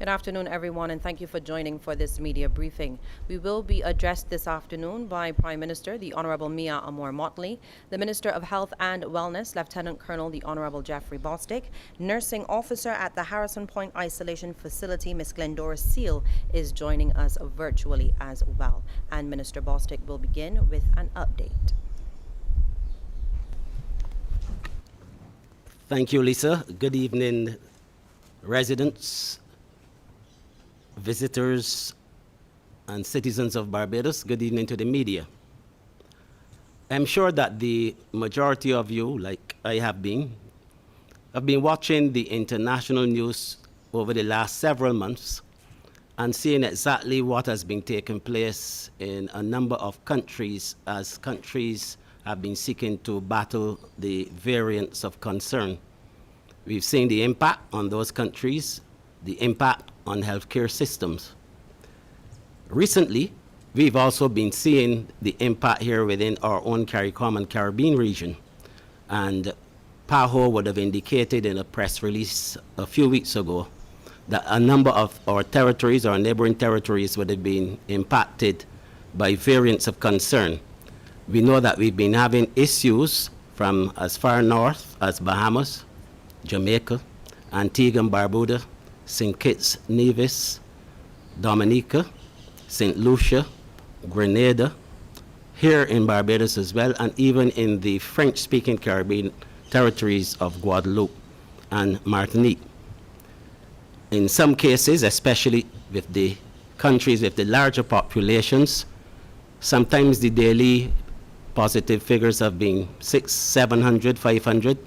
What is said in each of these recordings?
Good afternoon, everyone, and thank you for joining for this media briefing. We will be addressed this afternoon by Prime Minister, the Honorable Mia Amor-Motley, the Minister of Health and Wellness, Lieutenant Colonel, the Honorable Jeffrey Bostic, Nursing Officer at the Harrison Point Isolation Facility, Ms. Glendora Seal, is joining us virtually as well. And Minister Bostic will begin with an update. Thank you, Lisa. Good evening, residents, visitors, and citizens of Barbados. Good evening to the media. I'm sure that the majority of you, like I have been watching the international news over the last several months and seeing exactly what has been taking place in a number of countries as countries have been seeking to battle the variants of concern. We've seen the impact on those countries, the impact on healthcare systems. Recently, we've also been seeing the impact here within our own CARICOM and Caribbean region. And PAHO would have indicated in a press release a few weeks ago that a number of our territories, our neighboring territories, would have been impacted by variants of concern. We know that we've been having issues from as far north as Bahamas, Jamaica, Antigua and Barbuda, St. Kitts, Nevis, Dominica, St. Lucia, Grenada, here in Barbados as well, and even in the French-speaking Caribbean territories of Guadeloupe and Martinique. In some cases, especially with the countries with the larger populations, sometimes the daily positive figures have been 600, 700, 500,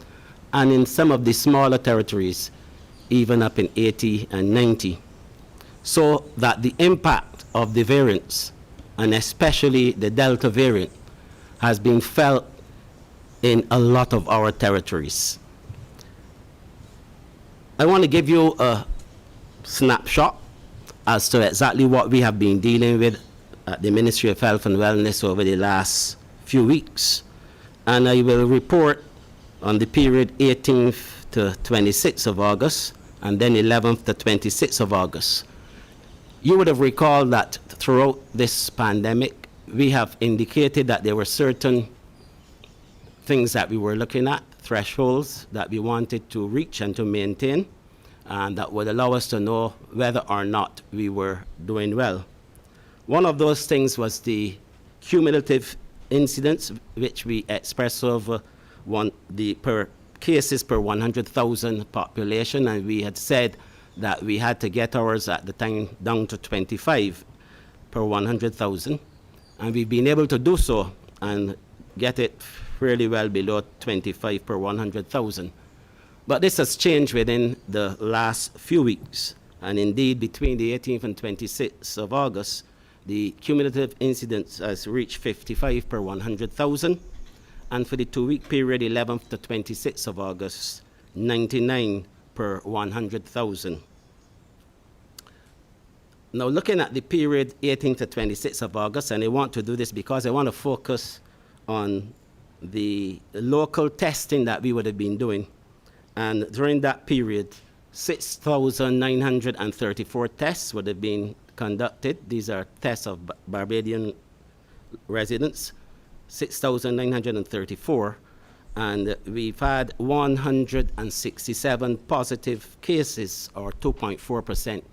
and in some of the smaller territories, even up in 80 and 90. So that the impact of the variants, and especially the Delta variant, has been felt in a lot of our territories. I want to give you a snapshot as to exactly what we have been dealing with at the Ministry of Health and Wellness over the last few weeks. And I will report on the period 18th to 26th of August, and then 11th to 26th of August. You would have recalled that throughout this pandemic, we have indicated that there were certain things that we were looking at, thresholds that we wanted to reach and to maintain, and that would allow us to know whether or not we were doing well. One of those things was the cumulative incidence, which we express over per cases per 100,000 population, and we had said that we had to get ours at the time down to 25 per 100,000, and we've been able to do so and get it fairly well below 25 per 100,000. But this has changed within the last few weeks, and indeed between the 18th and 26th of August, the cumulative incidence has reached 55 per 100,000, and for the 2-week period, 11th to 26th of August, 99 per 100,000. Now, looking at the period 18th to 26th of August, and I want to do this because I want to focus on the local testing that we would have been doing. And during that period, 6,934 tests would have been conducted. These are tests of Barbadian residents. 6,934, and we've had 167 positive cases, or 2.4%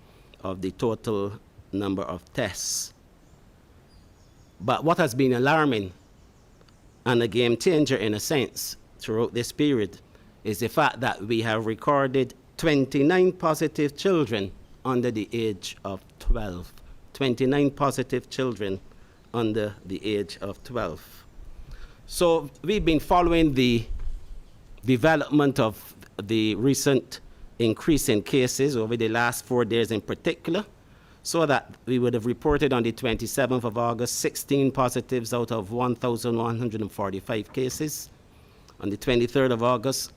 of the total number of tests. But what has been alarming and a game changer in a sense throughout this period is the fact that we have recorded 29 positive children under the age of 12. 29 positive children under the age of 12. So we've been following the development of the recent increase in cases over the last 4 days in particular, so that we would have reported on the 27th of August 16 positives out of 1,145 cases. On the 23rd of August,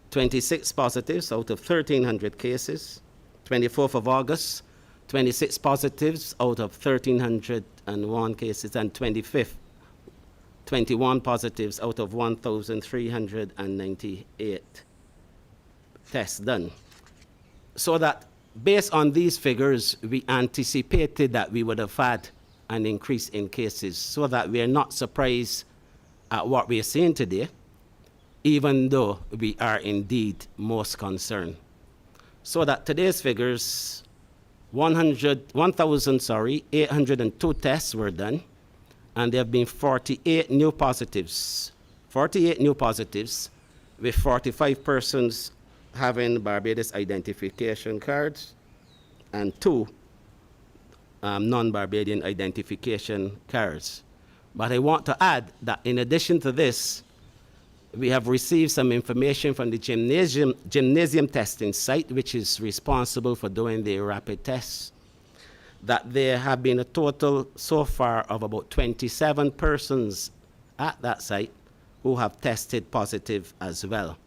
26 positives out of 1,300 cases. 24th of August, 26 positives out of 1,301 cases, and 25th, 21 positives out of 1,398 tests done. So that based on these figures, we anticipated that we would have had an increase in cases, so that we are not surprised at what we are seeing today, even though we are indeed most concerned. So that today's figures, 802 tests were done, and there have been 48 new positives. 48 new positives, with 45 persons having Barbados identification cards and 2 non-Barbadian identification cards. But I want to add that in addition to this, we have received some information from the gymnasium testing site, which is responsible for doing the rapid tests, that there have been a total so far of about 27 persons at that site who have tested positive as well.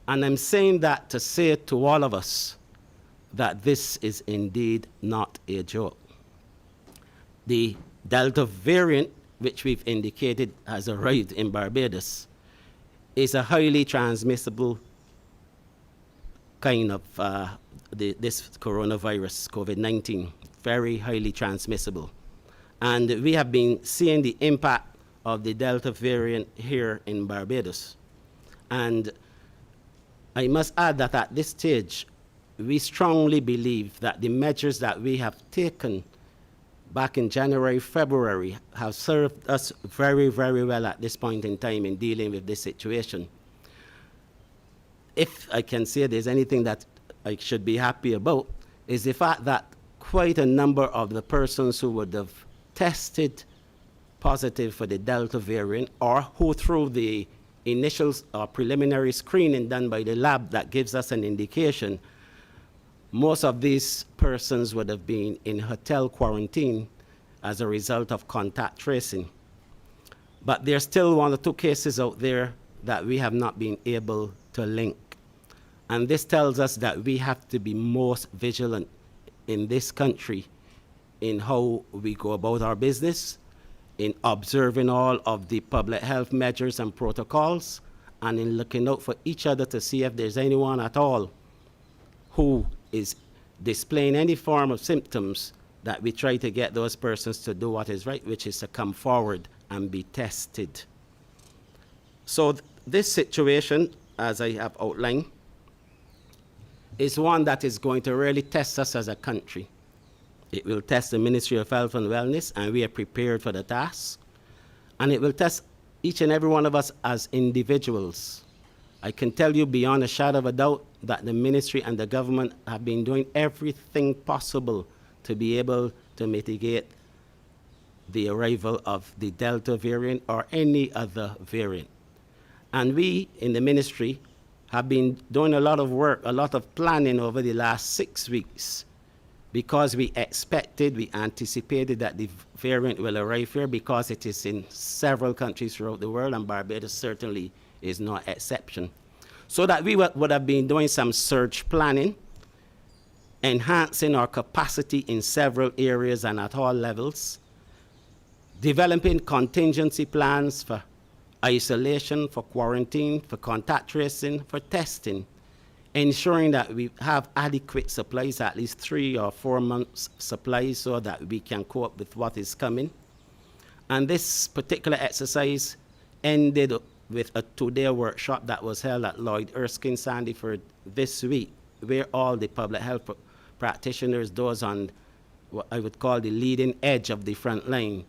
And I'm saying that to say to all of us that this is indeed not a joke. The Delta variant, which we've indicated has arrived in Barbados, is a highly transmissible kind of this coronavirus, COVID-19, very highly transmissible. And we have been seeing the impact of the Delta variant here in Barbados. And I must add that at this stage, we strongly believe that the measures that we have taken back in January, February, have served us very, very well at this point in time in dealing with this situation. If I can say there's anything that I should be happy about, is the fact that quite a number of the persons who would have tested positive for the Delta variant, or who through the initial or preliminary screening done by the lab that gives us an indication, most of these persons would have been in hotel quarantine as a result of contact tracing. But there's still 1 or 2 cases out there that we have not been able to link. And this tells us that we have to be most vigilant in this country in how we go about our business, in observing all of the public health measures and protocols, and in looking out for each other to see if there's anyone at all who is displaying any form of symptoms, that we try to get those persons to do what is right, which is to come forward and be tested. So this situation, as I have outlined, is one that is going to really test us as a country. It will test the Ministry of Health and Wellness, and we are prepared for the task. And it will test each and every one of us as individuals. I can tell you beyond a shadow of a doubt that the ministry and the government have been doing everything possible to be able to mitigate the arrival of the Delta variant or any other variant. And we in the ministry have been doing a lot of work, a lot of planning over the last 6 weeks, because we expected, we anticipated that the variant will arrive here, because it is in several countries throughout the world, and Barbados certainly is no exception. So that we would have been doing some surge planning, enhancing our capacity in several areas and at all levels, developing contingency plans for isolation, for quarantine, for contact tracing, for testing, ensuring that we have adequate supplies, at least 3 or 4 months supplies, so that we can cope with what is coming. And this particular exercise ended with a 2-day workshop that was held at Lloyd Erskine Sandyford this week, where all the public health practitioners, those on what I would call the leading edge of the front line,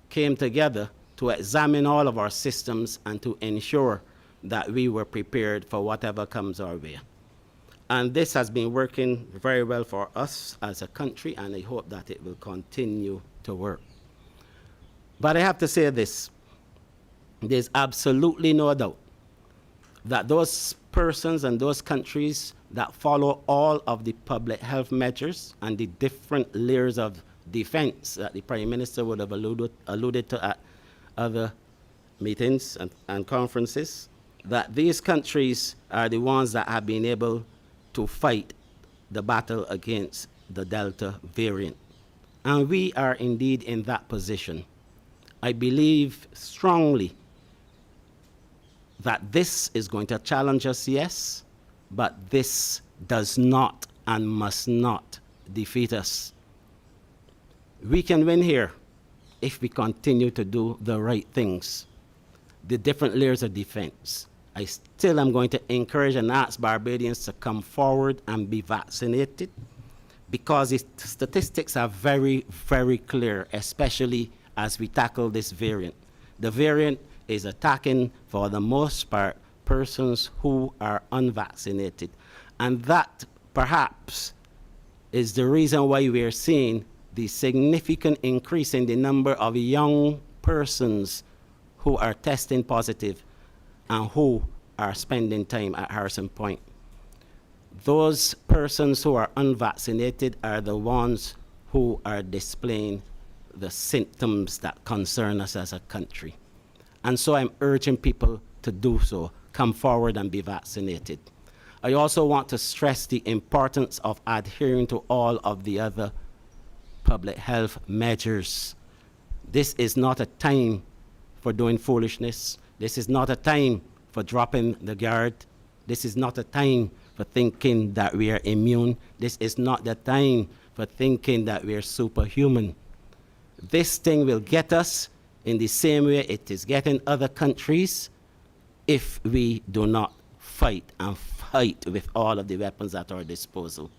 came together to examine all of our systems and to ensure that we were prepared for whatever comes our way. And this has been working very well for us as a country, and I hope that it will continue to work. But I have to say this, there's absolutely no doubt that those persons and those countries that follow all of the public health measures and the different layers of defense that the Prime Minister would have alluded to at other meetings and conferences, that these countries are the ones that have been able to fight the battle against the Delta variant. And we are indeed in that position. I believe strongly that this is going to challenge us, yes, but this does not and must not defeat us. We can win here if we continue to do the right things, the different layers of defense. I still am going to encourage and ask Barbadians to come forward and be vaccinated, because the statistics are very, very clear, especially as we tackle this variant. The variant is attacking, for the most part, persons who are unvaccinated. And that, perhaps, is the reason why we are seeing the significant increase in the number of young persons who are testing positive and who are spending time at Harrison Point. Those persons who are unvaccinated are the ones who are displaying the symptoms that concern us as a country. And so I'm urging people to do so. Come forward and be vaccinated. I also want to stress the importance of adhering to all of the other public health measures. This is not a time for doing foolishness. This is not a time for dropping the guard. This is not a time for thinking that we are immune. This is not the time for thinking that we are superhuman. This thing will get us in the same way it is getting other countries if we do not fight and fight with all of the weapons at our disposal.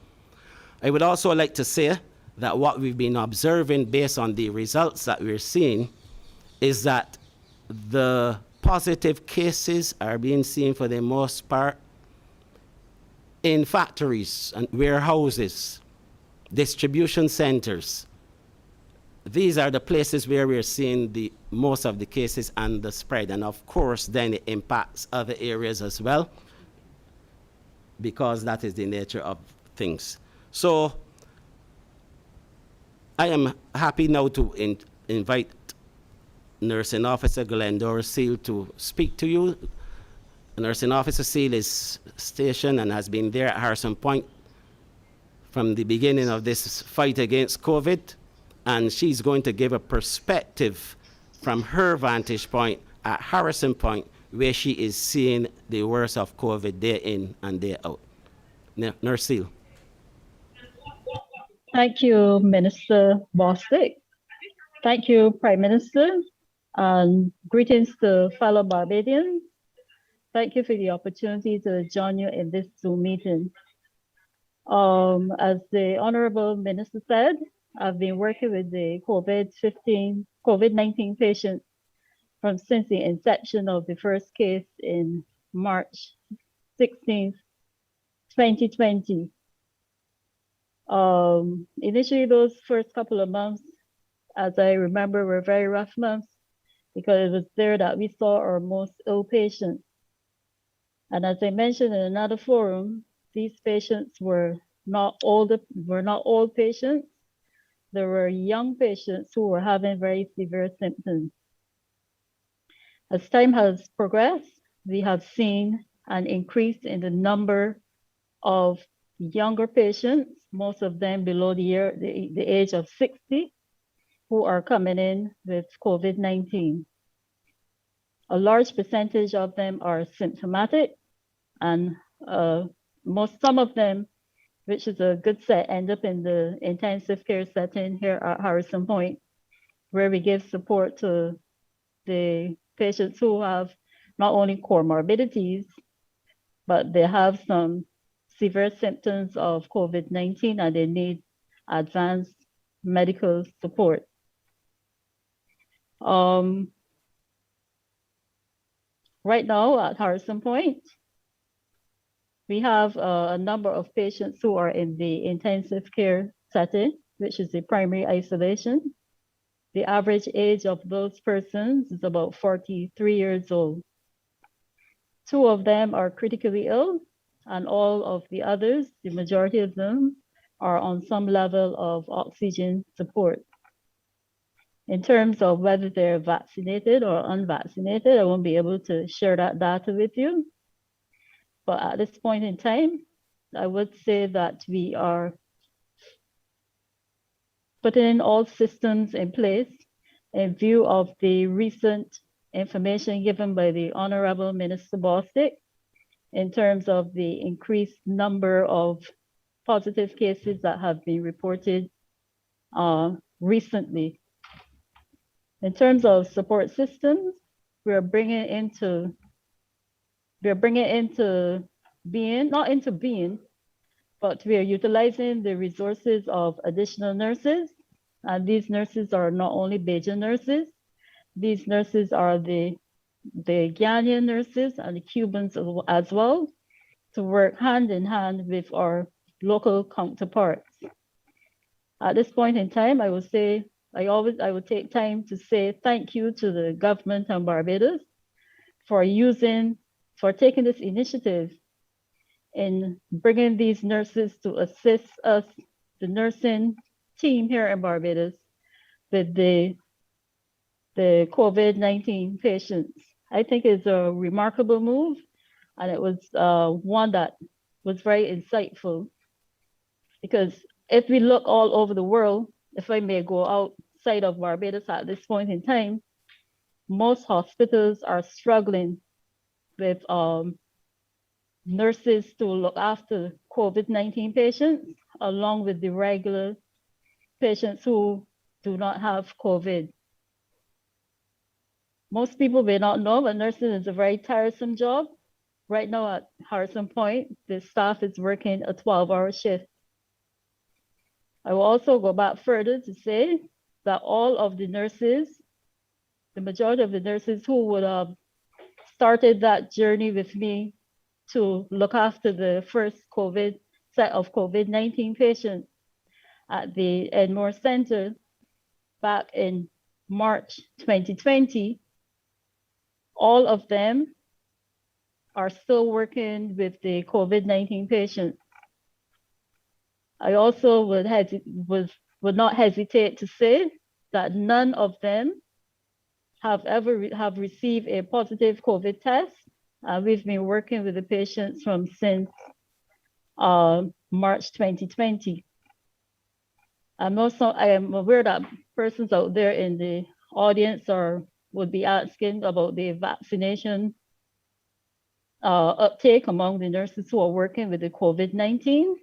I would also like to say that what we've been observing based on the results that we're seeing is that the positive cases are being seen for the most part in factories and warehouses, distribution centers. These are the places where we're seeing the most of the cases and the spread. And of course, then it impacts other areas as well, because that is the nature of things. So I am happy now to invite Nursing Officer Glendora Seal to speak to you. Nursing Officer Seal is stationed and has been there at Harrison Point from the beginning of this fight against COVID, and she's going to give a perspective from her vantage point at Harrison Point, where she is seeing the worst of COVID day in and day out. Nurse Seal. Thank you, Minister Bostic. Thank you, Prime Minister, and greetings to fellow Barbadians. Thank you for the opportunity to join you in this Zoom meeting. As the Honorable Minister said, I've been working with the COVID-19 patients since the inception of the first case in March 16th, 2020. Initially, those first couple of months, as I remember, were very rough months, because it was there that we saw our most ill patients. And as I mentioned in another forum, these patients were not old patients. There were young patients who were having very severe symptoms. As time has progressed, we have seen an increase in the number of younger patients, most of them below the age of 60, who are coming in with COVID-19. A large percentage of them are symptomatic, and some of them, which is a good set, end up in the intensive care setting here at Harrison Point, where we give support to the patients who have not only comorbidities, but they have some severe symptoms of COVID-19 and they need advanced medical support. Right now at Harrison Point, we have a number of patients who are in the intensive care setting, which is the primary isolation. The average age of those persons is about 43 years old. 2 of them are critically ill, and all of the others, the majority of them, are on some level of oxygen support. In terms of whether they're vaccinated or unvaccinated, I won't be able to share that data with you. But at this point in time, I would say that we are putting all systems in place in view of the recent information given by the Honorable Minister Bostic in terms of the increased number of positive cases that have been reported recently. In terms of support systems, we're bringing into being, not into being, but we are utilizing the resources of additional nurses. And these nurses are not only Bajan nurses, these nurses are the Ghanaian nurses and the Cubans as well, to work hand in hand with our local counterparts. At this point in time, I would say, I would take time to say thank you to the government of Barbados for taking this initiative in bringing these nurses to assist us, the nursing team here in Barbados, with the COVID-19 patients. I think it's a remarkable move, and it was one that was very insightful, because if we look all over the world, if I may go outside of Barbados at this point in time, most hospitals are struggling with nurses to look after COVID-19 patients, along with the regular patients who do not have COVID. Most people may not know, but nursing is a very tiresome job. Right now at Harrison Point, the staff is working a 12-hour shift. I will also go back further to say that all of the nurses, the majority of the nurses who would have started that journey with me to look after the first set of COVID-19 patients at the Edmore Center back in March 2020, all of them are still working with the COVID-19 patients. I also would not hesitate to say that none of them have ever received a positive COVID test. We've been working with the patients since March 2020. I am aware that persons out there in the audience would be asking about the vaccination uptake among the nurses who are working with the COVID-19.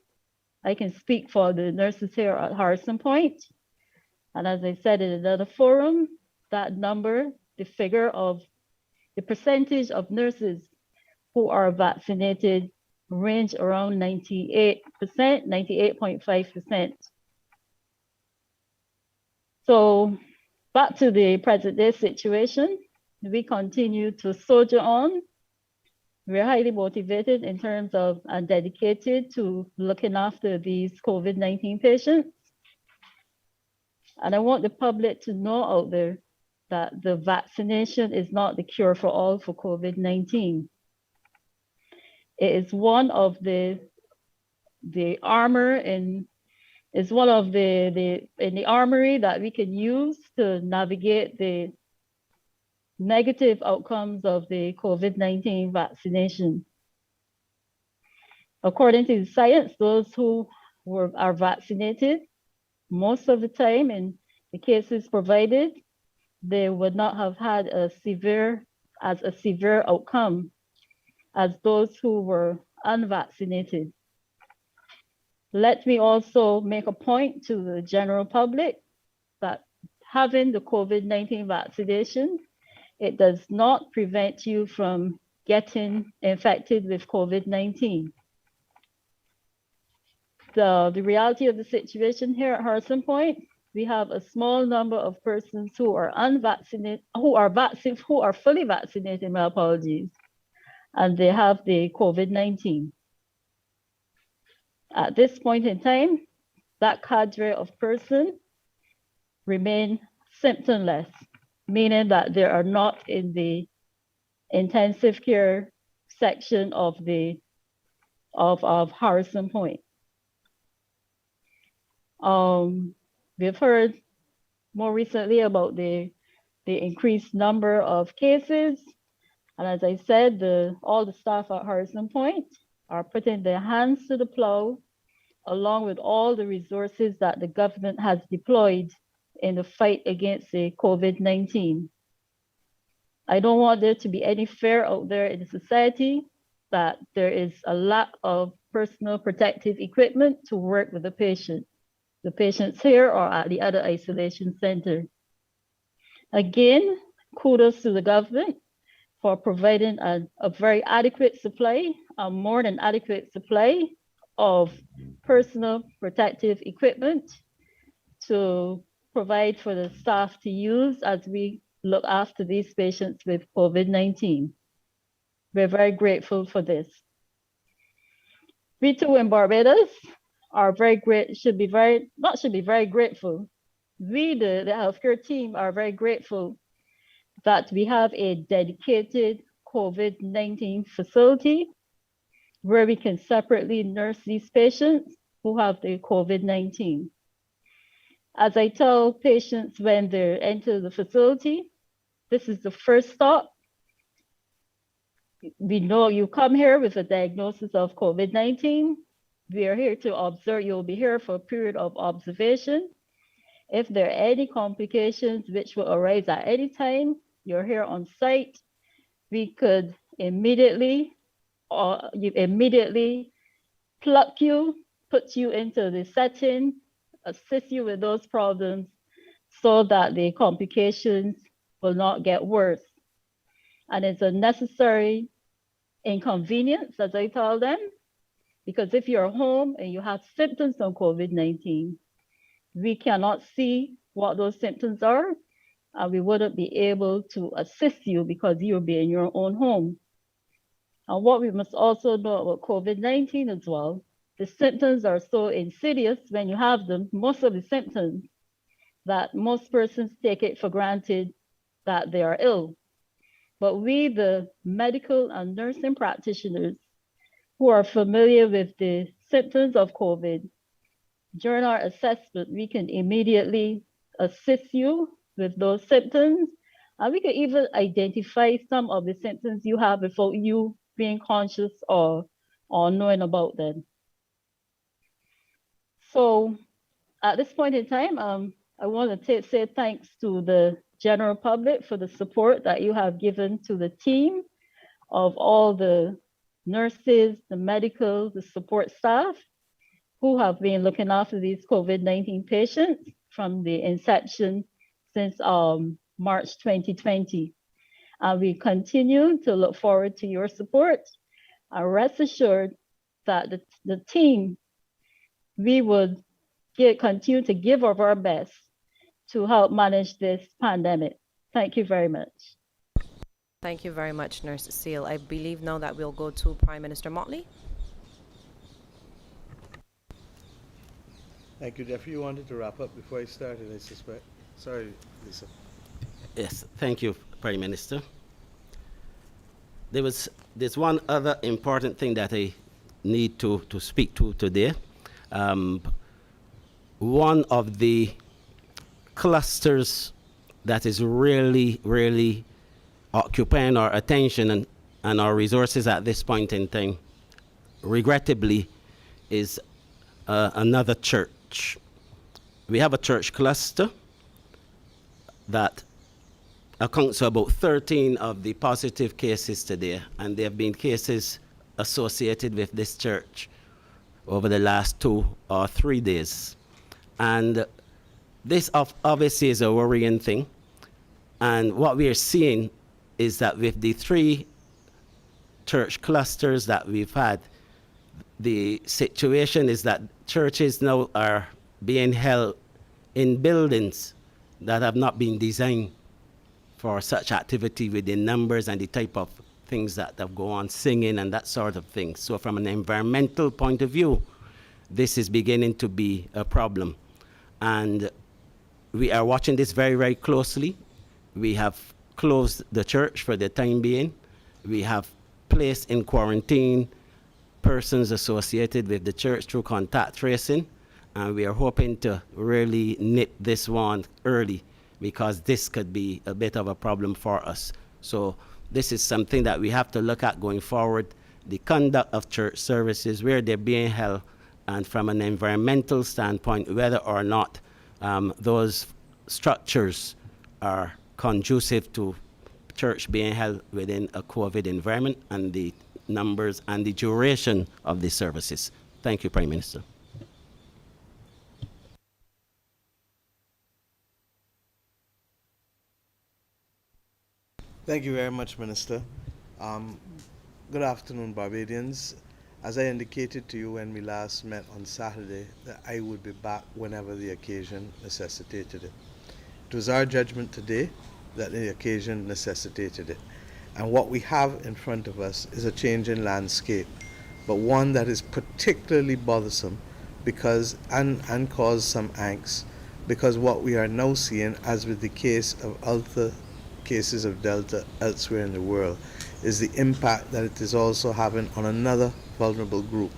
I can speak for the nurses here at Harrison Point. And as I said in another forum, that number, the figure of the percentage of nurses who are vaccinated range around 98%, 98.5%. So back to the present day situation, we continue to soldier on. We're highly motivated in terms of and dedicated to looking after these COVID-19 patients. And I want the public to know out there that the vaccination is not the cure for all for COVID-19. It is one of the armor and is one of in the armory that we can use to navigate the negative outcomes of the COVID-19 vaccination. According to the science, those who are vaccinated, most of the time in the cases provided, they would not have had a severe outcome as those who were unvaccinated. Let me also make a point to the general public that having the COVID-19 vaccination, it does not prevent you from getting infected with COVID-19. The reality of the situation here at Harrison Point, we have a small number of persons who are unvaccinated, who are fully vaccinated, my apologies, and they have the COVID-19. At this point in time, that cadre of persons remain symptomless, meaning that they are not in the intensive care section of Harrison Point. We've heard more recently about the increased number of cases. And as I said, all the staff at Harrison Point are putting their hands to the plow, along with all the resources that the government has deployed in the fight against the COVID-19. I don't want there to be any fear out there in the society that there is a lack of personal protective equipment to work with the patient. The patients here or at the other isolation center. Again, kudos to the government for providing a very adequate supply, a more than adequate supply of personal protective equipment to provide for the staff to use as we look after these patients with COVID-19. We're very grateful for this. We too in Barbados are very grateful. We, the healthcare team, are very grateful that we have a dedicated COVID-19 facility where we can separately nurse these patients who have the COVID-19. As I tell patients when they enter the facility, this is the first stop. We know you come here with a diagnosis of COVID-19. We are here to observe. You'll be here for a period of observation. If there are any complications which will arise at any time, you're here on site. We could immediately pluck you, put you into the setting, assist you with those problems so that the complications will not get worse. And it's a necessary inconvenience, as I tell them, because if you're home and you have symptoms of COVID-19, we cannot see what those symptoms are, and we wouldn't be able to assist you because you'll be in your own home. And what we must also know about COVID-19 as well, the symptoms are so insidious when you have them, most of the symptoms, that most persons take it for granted that they are ill. But we, the medical and nursing practitioners who are familiar with the symptoms of COVID, during our assessment, we can immediately assist you with those symptoms. And we can even identify some of the symptoms you have without you being conscious or knowing about them. So at this point in time, I want to say thanks to the general public for the support that you have given to the team of all the nurses, the medical, the support staff who have been looking after these COVID-19 patients from the inception since March 2020. And we continue to look forward to your support. And rest assured that the team, we would continue to give of our best to help manage this pandemic. Thank you very much. Thank you very much, Nurse Seal. I believe now that we'll go to Prime Minister Motley. Thank you, Jeffrey. You wanted to wrap up before I started, I suspect. Sorry, Lisa. Yes, thank you, Prime Minister. There's one other important thing that I need to speak to today. One of the clusters that is really occupying our attention and our resources at this point in time, regrettably, is another church. We have a church cluster that accounts for about 13 of the positive cases today, and there have been cases associated with this church over the last 2 or 3 days. And this obviously is a worrying thing. And what we are seeing is that with the 3 church clusters that we've had, the situation is that churches now are being held in buildings that have not been designed for such activity with the numbers and the type of things that go on, singing and that sort of thing. So from an environmental point of view, this is beginning to be a problem. And we are watching this very closely. We have closed the church for the time being. We have placed in quarantine persons associated with the church through contact tracing. And we are hoping to really nip this one early, because this could be a bit of a problem for us. So this is something that we have to look at going forward, the conduct of church services, where they're being held, and from an environmental standpoint, whether or not those structures are conducive to church being held within a COVID environment, and the numbers and the duration of the services. Thank you, Prime Minister. Thank you very much, Minister. Good afternoon, Barbadians. As I indicated to you when we last met on Saturday, that I would be back whenever the occasion necessitated it. It was our judgment today that the occasion necessitated it. And what we have in front of us is a change in landscape, but one that is particularly bothersome because and cause some angst, because what we are now seeing, as with the case of other cases of Delta elsewhere in the world, is the impact that it is also having on another vulnerable group.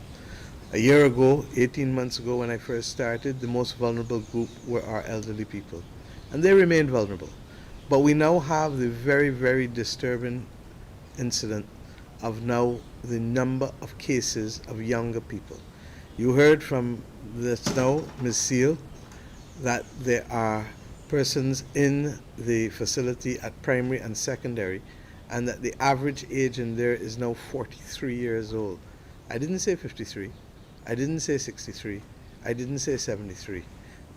A year ago, 18 months ago when I first started, the most vulnerable group were our elderly people, and they remain vulnerable. But we now have the very, very disturbing incident of now the number of cases of younger people. You heard from this now, Ms. Seal, that there are persons in the facility at primary and secondary, and that the average age in there is now 43 years old. I didn't say 53. I didn't say 63. I didn't say 73.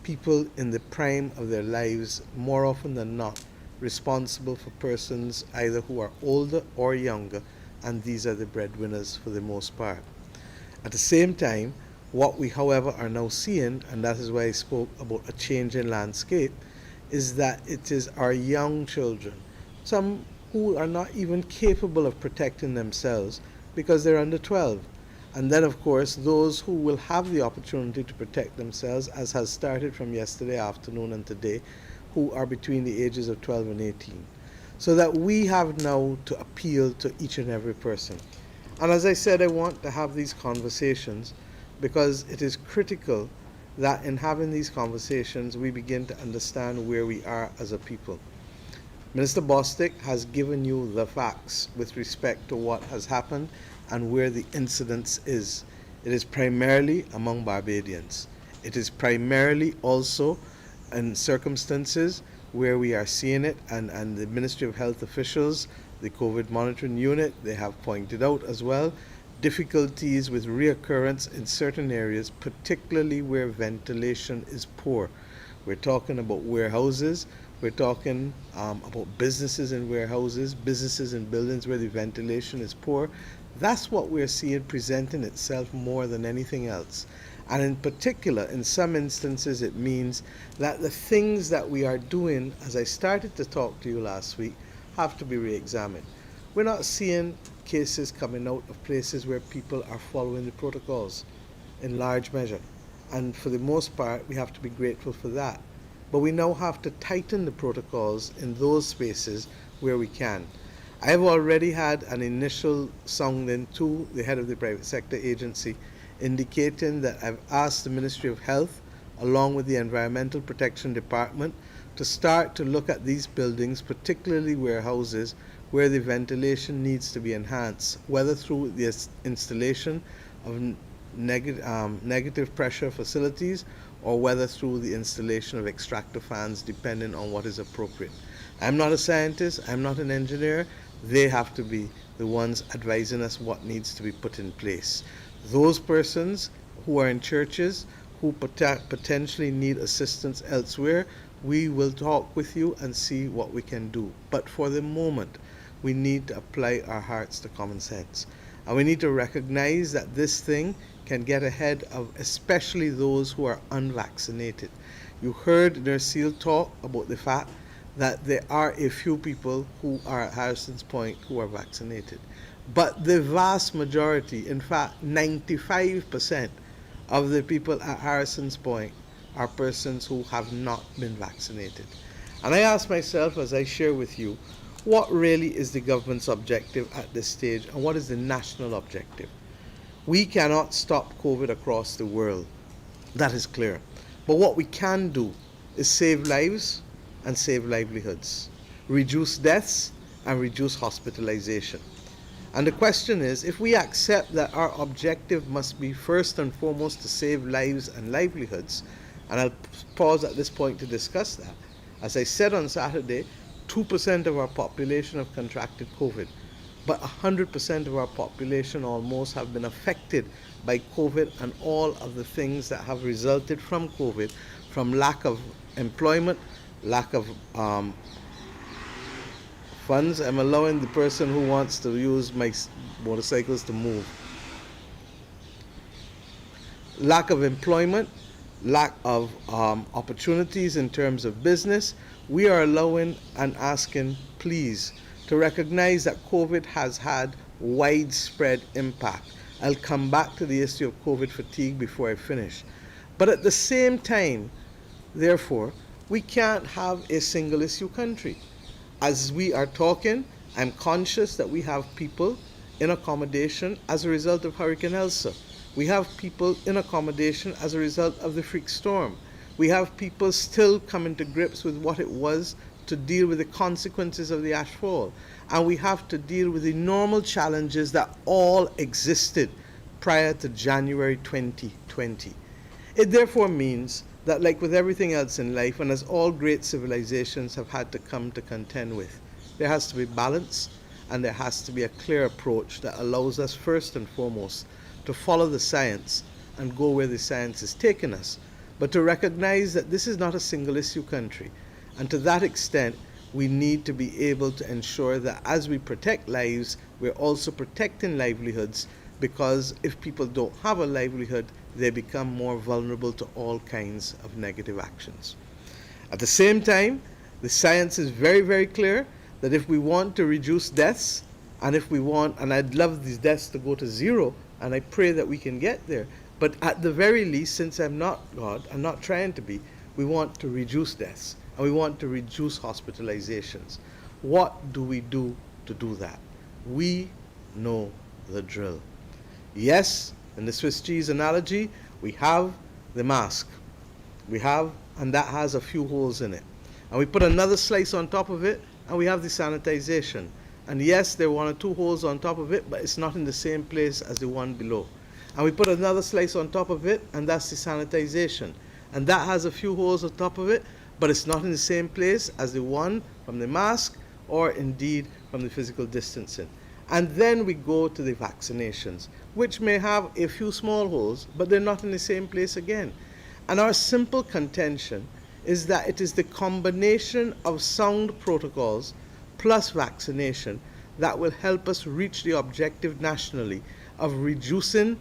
People in the prime of their lives, more often than not, responsible for persons either who are older or younger, and these are the breadwinners for the most part. At the same time, what we, however, are now seeing, and that is why I spoke about a change in landscape, is that it is our young children, some who are not even capable of protecting themselves because they're under 12. And then, of course, those who will have the opportunity to protect themselves, as has started from yesterday afternoon and today, who are between the ages of 12 and 18. So that we have now to appeal to each and every person. And as I said, I want to have these conversations because it is critical that in having these conversations, we begin to understand where we are as a people. Minister Bostic has given you the facts with respect to what has happened and where the incidence is. It is primarily among Barbadians. It is primarily also in circumstances where we are seeing it, and the Ministry of Health officials, the COVID monitoring unit, they have pointed out as well, difficulties with reoccurrence in certain areas, particularly where ventilation is poor. We're talking about warehouses, we're talking about businesses in warehouses, businesses in buildings where the ventilation is poor. That's what we're seeing presenting itself more than anything else. And in particular, in some instances, it means that the things that we are doing, as I started to talk to you last week, have to be re-examined. We're not seeing cases coming out of places where people are following the protocols in large measure. And for the most part, we have to be grateful for that. But we now have to tighten the protocols in those spaces where we can. I have already had an initial sounding to the head of the private sector agency indicating that I've asked the Ministry of Health, along with the Environmental Protection Department, to start to look at these buildings, particularly warehouses, where the ventilation needs to be enhanced, whether through the installation of negative pressure facilities or whether through the installation of extractor fans, depending on what is appropriate. I'm not a scientist, I'm not an engineer. They have to be the ones advising us what needs to be put in place. Those persons who are in churches who potentially need assistance elsewhere, we will talk with you and see what we can do. But for the moment, we need to apply our hearts to common sense. And we need to recognize that this thing can get ahead of especially those who are unvaccinated. You heard Nurse Seal talk about the fact that there are a few people who are at Harrison's Point who are vaccinated. But the vast majority, in fact 95% of the people at Harrison's Point are persons who have not been vaccinated. And I ask myself as I share with you, what really is the government's objective at this stage and what is the national objective? We cannot stop COVID across the world. That is clear. But what we can do is save lives and save livelihoods, reduce deaths and reduce hospitalization. And the question is, if we accept that our objective must be first and foremost to save lives and livelihoods, and I'll pause at this point to discuss that. As I said on Saturday, 2% of our population have contracted COVID. but 100% of our population almost have been affected by COVID and all of the things that have resulted from COVID, from lack of employment, lack of funds. I'm allowing the person who wants to use my motorcycles to move. Lack of employment, lack of opportunities in terms of business. We are allowing and asking, please, to recognize that COVID has had widespread impact. I'll come back to the issue of COVID fatigue before I finish. But at the same time, therefore, we can't have a single issue country. As we are talking, I'm conscious that we have people in accommodation as a result of Hurricane Elsa. We have people in accommodation as a result of the freak storm. We have people still coming to grips with what it was to deal with the consequences of the ash fall. And we have to deal with the normal challenges that all existed prior to January 2020. It therefore means that, like with everything else in life, and as all great civilizations have had to come to contend with, there has to be balance and there has to be a clear approach that allows us first and foremost to follow the science and go where the science is taking us, but to recognize that this is not a single issue country. And to that extent, we need to be able to ensure that as we protect lives, we're also protecting livelihoods, because if people don't have a livelihood, they become more vulnerable to all kinds of negative actions. At the same time, the science is very, very clear that if we want to reduce deaths, and if we want, and I'd love these deaths to go to zero, and I pray that we can get there, but at the very least, since I'm not God, I'm not trying to be, we want to reduce deaths, and we want to reduce hospitalizations. What do we do to do that? We know the drill. Yes, in the Swiss cheese analogy, we have the mask. We have, and that has a few holes in it. And we put another slice on top of it, and we have the sanitization. And yes, there are 1 or 2 holes on top of it, but it's not in the same place as the one below. And we put another slice on top of it, and that's the sanitization. And that has a few holes on top of it, but it's not in the same place as the one from the mask or indeed from the physical distancing. And then we go to the vaccinations, which may have a few small holes, but they're not in the same place again. And our simple contention is that it is the combination of sound protocols plus vaccination that will help us reach the objective nationally of reducing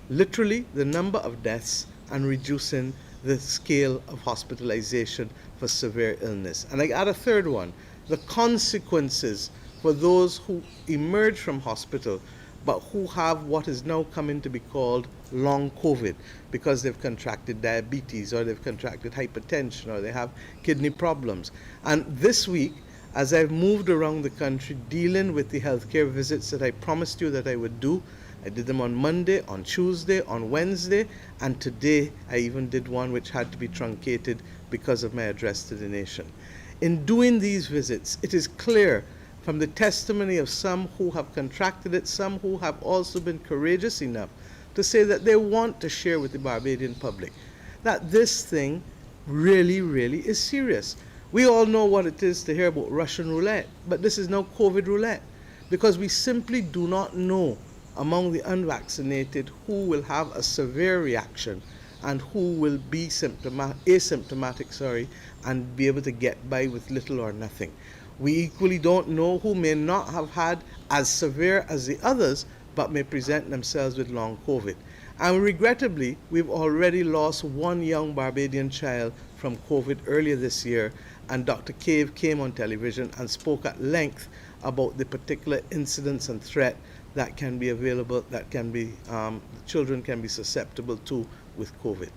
literally the number of deaths and reducing the scale of hospitalization for severe illness. And I add a third one, the consequences for those who emerge from hospital but who have what is now coming to be called long COVID, because they've contracted diabetes or they've contracted hypertension or they have kidney problems. And this week, as I've moved around the country dealing with the healthcare visits that I promised you that I would do, I did them on Monday, on Tuesday, on Wednesday, and today I even did one which had to be truncated because of my address to the nation. In doing these visits, it is clear from the testimony of some who have contracted it, some who have also been courageous enough to say that they want to share with the Barbadian public, that this thing really, really is serious. We all know what it is to hear about Russian roulette, but this is now COVID roulette, because we simply do not know among the unvaccinated who will have a severe reaction and who will be asymptomatic, and be able to get by with little or nothing. We equally don't know who may not have had as severe as the others, but may present themselves with long COVID. And regrettably, we've already lost one young Barbadian child from COVID earlier this year, and Dr. Cave came on television and spoke at length about the particular incidents and threat that can be available, that can be, children can be susceptible to with COVID.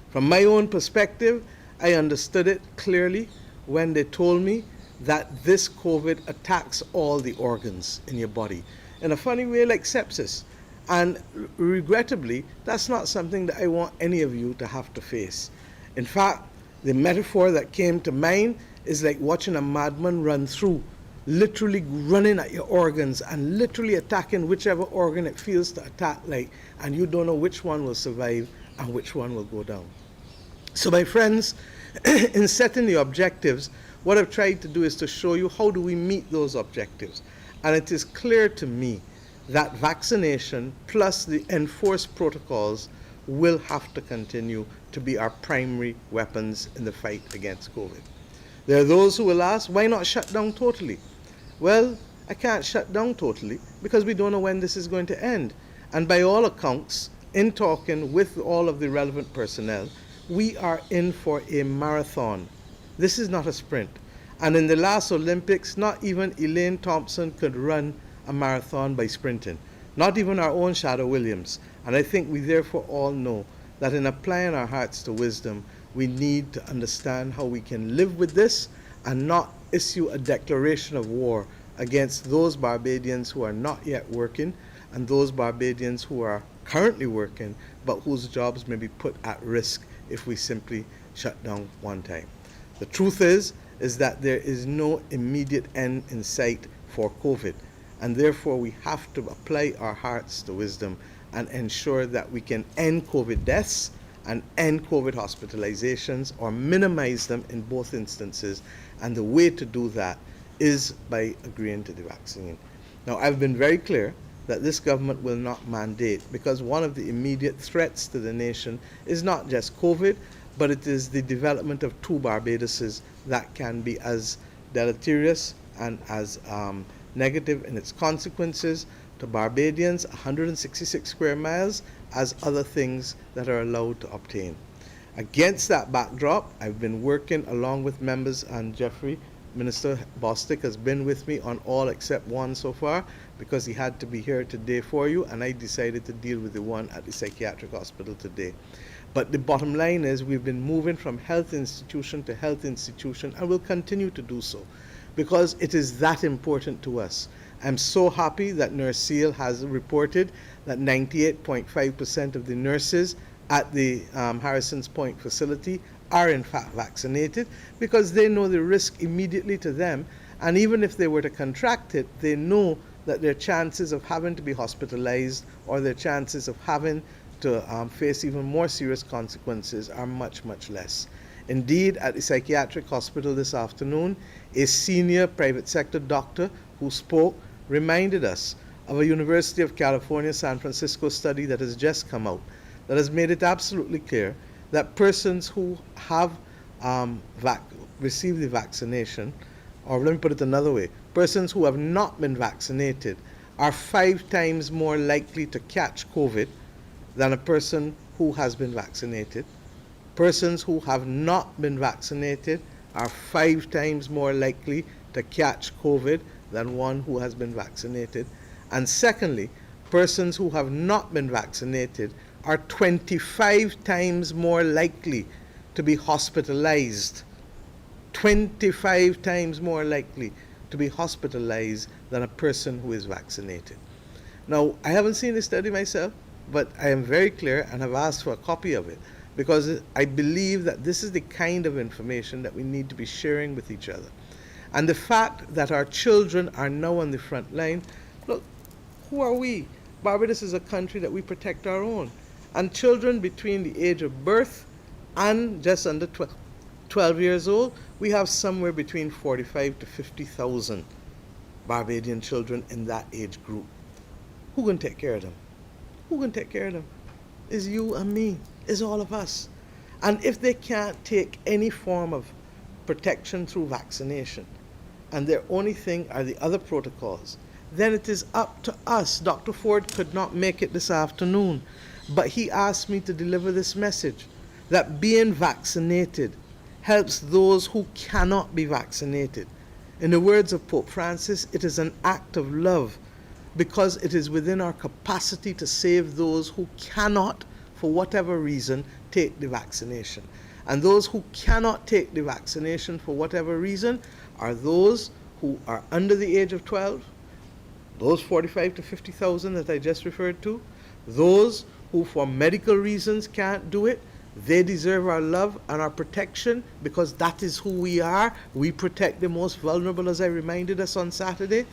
From my own perspective, I understood it clearly when they told me that this COVID attacks all the organs in your body in a funny way, like sepsis. And regrettably, that's not something that I want any of you to have to face. In fact, the metaphor that came to mind is like watching a madman run through, literally running at your organs and literally attacking whichever organ it feels to attack, like, and you don't know which one will survive and which one will go down. So my friends, in setting the objectives, what I've tried to do is to show you how do we meet those objectives. And it is clear to me that vaccination plus the enforced protocols will have to continue to be our primary weapons in the fight against COVID. There are those who will ask, why not shut down totally? Well, I can't shut down totally because we don't know when this is going to end. And by all accounts, in talking with all of the relevant personnel, we are in for a marathon. This is not a sprint. And in the last Olympics, not even Elaine Thompson could run a marathon by sprinting. Not even our own Shadow Williams. And I think we therefore all know that in applying our hearts to wisdom, we need to understand how we can live with this and not issue a declaration of war against those Barbadians who are not yet working and those Barbadians who are currently working but whose jobs may be put at risk if we simply shut down one time. The truth is that there is no immediate end in sight for COVID, and therefore we have to apply our hearts to wisdom and ensure that we can end COVID deaths and end COVID hospitalizations or minimize them in both instances, and the way to do that is by agreeing to the vaccine. Now, I've been very clear that this government will not mandate, because one of the immediate threats to the nation is not just COVID, but it is the development of two Barbadoses that can be as deleterious and as negative in its consequences to Barbadians, 166 square miles, as other things that are allowed to obtain. Against that backdrop, I've been working along with members, and Jeffrey, Minister Bostic, has been with me on all except one so far because he had to be here today for you, and I decided to deal with the one at the psychiatric hospital today. But the bottom line is we've been moving from health institution to health institution, and will continue to do so because it is that important to us. I'm so happy that Nurse Seal has reported that 98.5% of the nurses at the Harrison's Point facility are in fact vaccinated, because they know the risk immediately to them, and even if they were to contract it, they know that their chances of having to be hospitalized or their chances of having to face even more serious consequences are much, much less. Indeed, at the psychiatric hospital this afternoon, a senior private sector doctor who spoke reminded us of a University of California, San Francisco study that has just come out that has made it absolutely clear that persons who have received the vaccination, or let me put it another way, persons who have not been vaccinated are 5 times more likely to catch COVID than a person who has been vaccinated. Persons who have not been vaccinated are 5 times more likely to catch COVID than one who has been vaccinated. And secondly, persons who have not been vaccinated are 25 times more likely to be hospitalized. 25 times more likely to be hospitalized than a person who is vaccinated. Now, I haven't seen the study myself, but I am very clear and have asked for a copy of it, because I believe that this is the kind of information that we need to be sharing with each other. And the fact that our children are now on the front line, look, who are we? Barbados is a country that we protect our own. And children between the age of birth and just under 12 years old, we have somewhere between 45 to 50,000 Barbadian children in that age group. Who can take care of them? Who can take care of them? Is you and me, is all of us. And if they can't take any form of protection through vaccination, and their only thing are the other protocols, then it is up to us. Dr. Ford could not make it this afternoon, but he asked me to deliver this message, that being vaccinated helps those who cannot be vaccinated. In the words of Pope Francis, it is an act of love, because it is within our capacity to save those who cannot, for whatever reason, take the vaccination. And those who cannot take the vaccination for whatever reason are those who are under the age of 12, those 45 to 50,000 that I just referred to, those who for medical reasons can't do it. They deserve our love and our protection, because that is who we are. We protect the most vulnerable, as I reminded us on Saturday.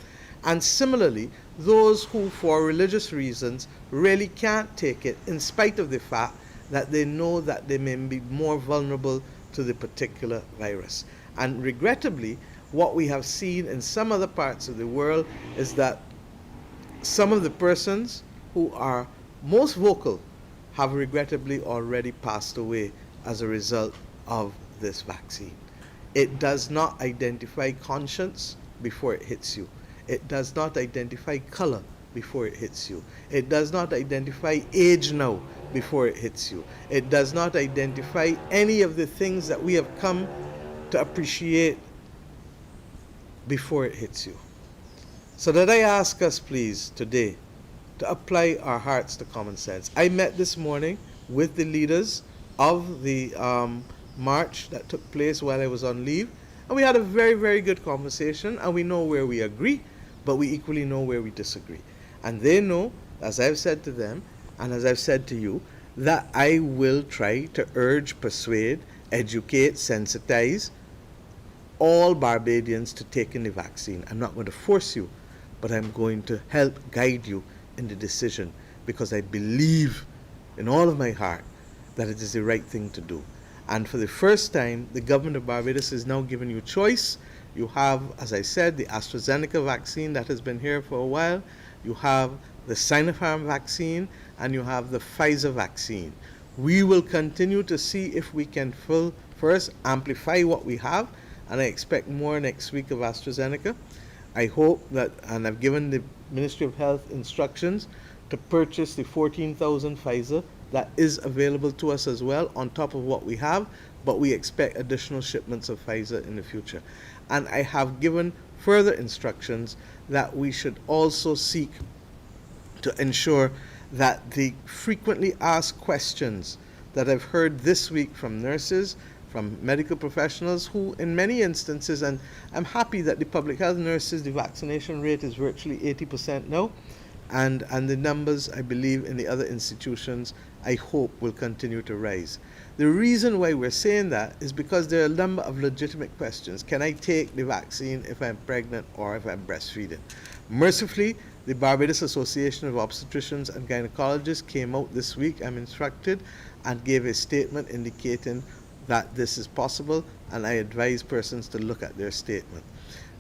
And similarly, those who for religious reasons really can't take it, in spite of the fact that they know that they may be more vulnerable to the particular virus. And regrettably, what we have seen in some other parts of the world is that some of the persons who are most vocal have regrettably already passed away as a result of this vaccine. It does not identify conscience before it hits you. It does not identify color before it hits you. It does not identify age now before it hits you. It does not identify any of the things that we have come to appreciate before it hits you. So that I ask us, please, today, to apply our hearts to common sense. I met this morning with the leaders of the march that took place while I was on leave, and we had a very, very good conversation, and we know where we agree, but we equally know where we disagree. And they know, as I've said to them, and as I've said to you, that I will try to urge, persuade, educate, sensitize all Barbadians to take in the vaccine. I'm not going to force you, but I'm going to help guide you in the decision, because I believe in all of my heart that it is the right thing to do. And for the first time, the government of Barbados is now giving you choice. You have, as I said, the AstraZeneca vaccine that has been here for a while. You have the Sinopharm vaccine, and you have the Pfizer vaccine. We will continue to see if we can first amplify what we have, and I expect more next week of AstraZeneca. I hope that, and I've given the Ministry of Health instructions to purchase the 14,000 Pfizer that is available to us as well, on top of what we have, but we expect additional shipments of Pfizer in the future. And I have given further instructions that we should also seek to ensure that the frequently asked questions that I've heard this week from nurses, from medical professionals who in many instances, and I'm happy that the public health nurses, the vaccination rate is virtually 80% now, and the numbers, I believe, in the other institutions, I hope will continue to rise. The reason why we're saying that is because there are a number of legitimate questions. Can I take the vaccine if I'm pregnant or if I'm breastfeeding? Mercifully, the Barbados Association of Obstetricians and Gynecologists came out this week, I'm instructed, and gave a statement indicating that this is possible, and I advise persons to look at their statement.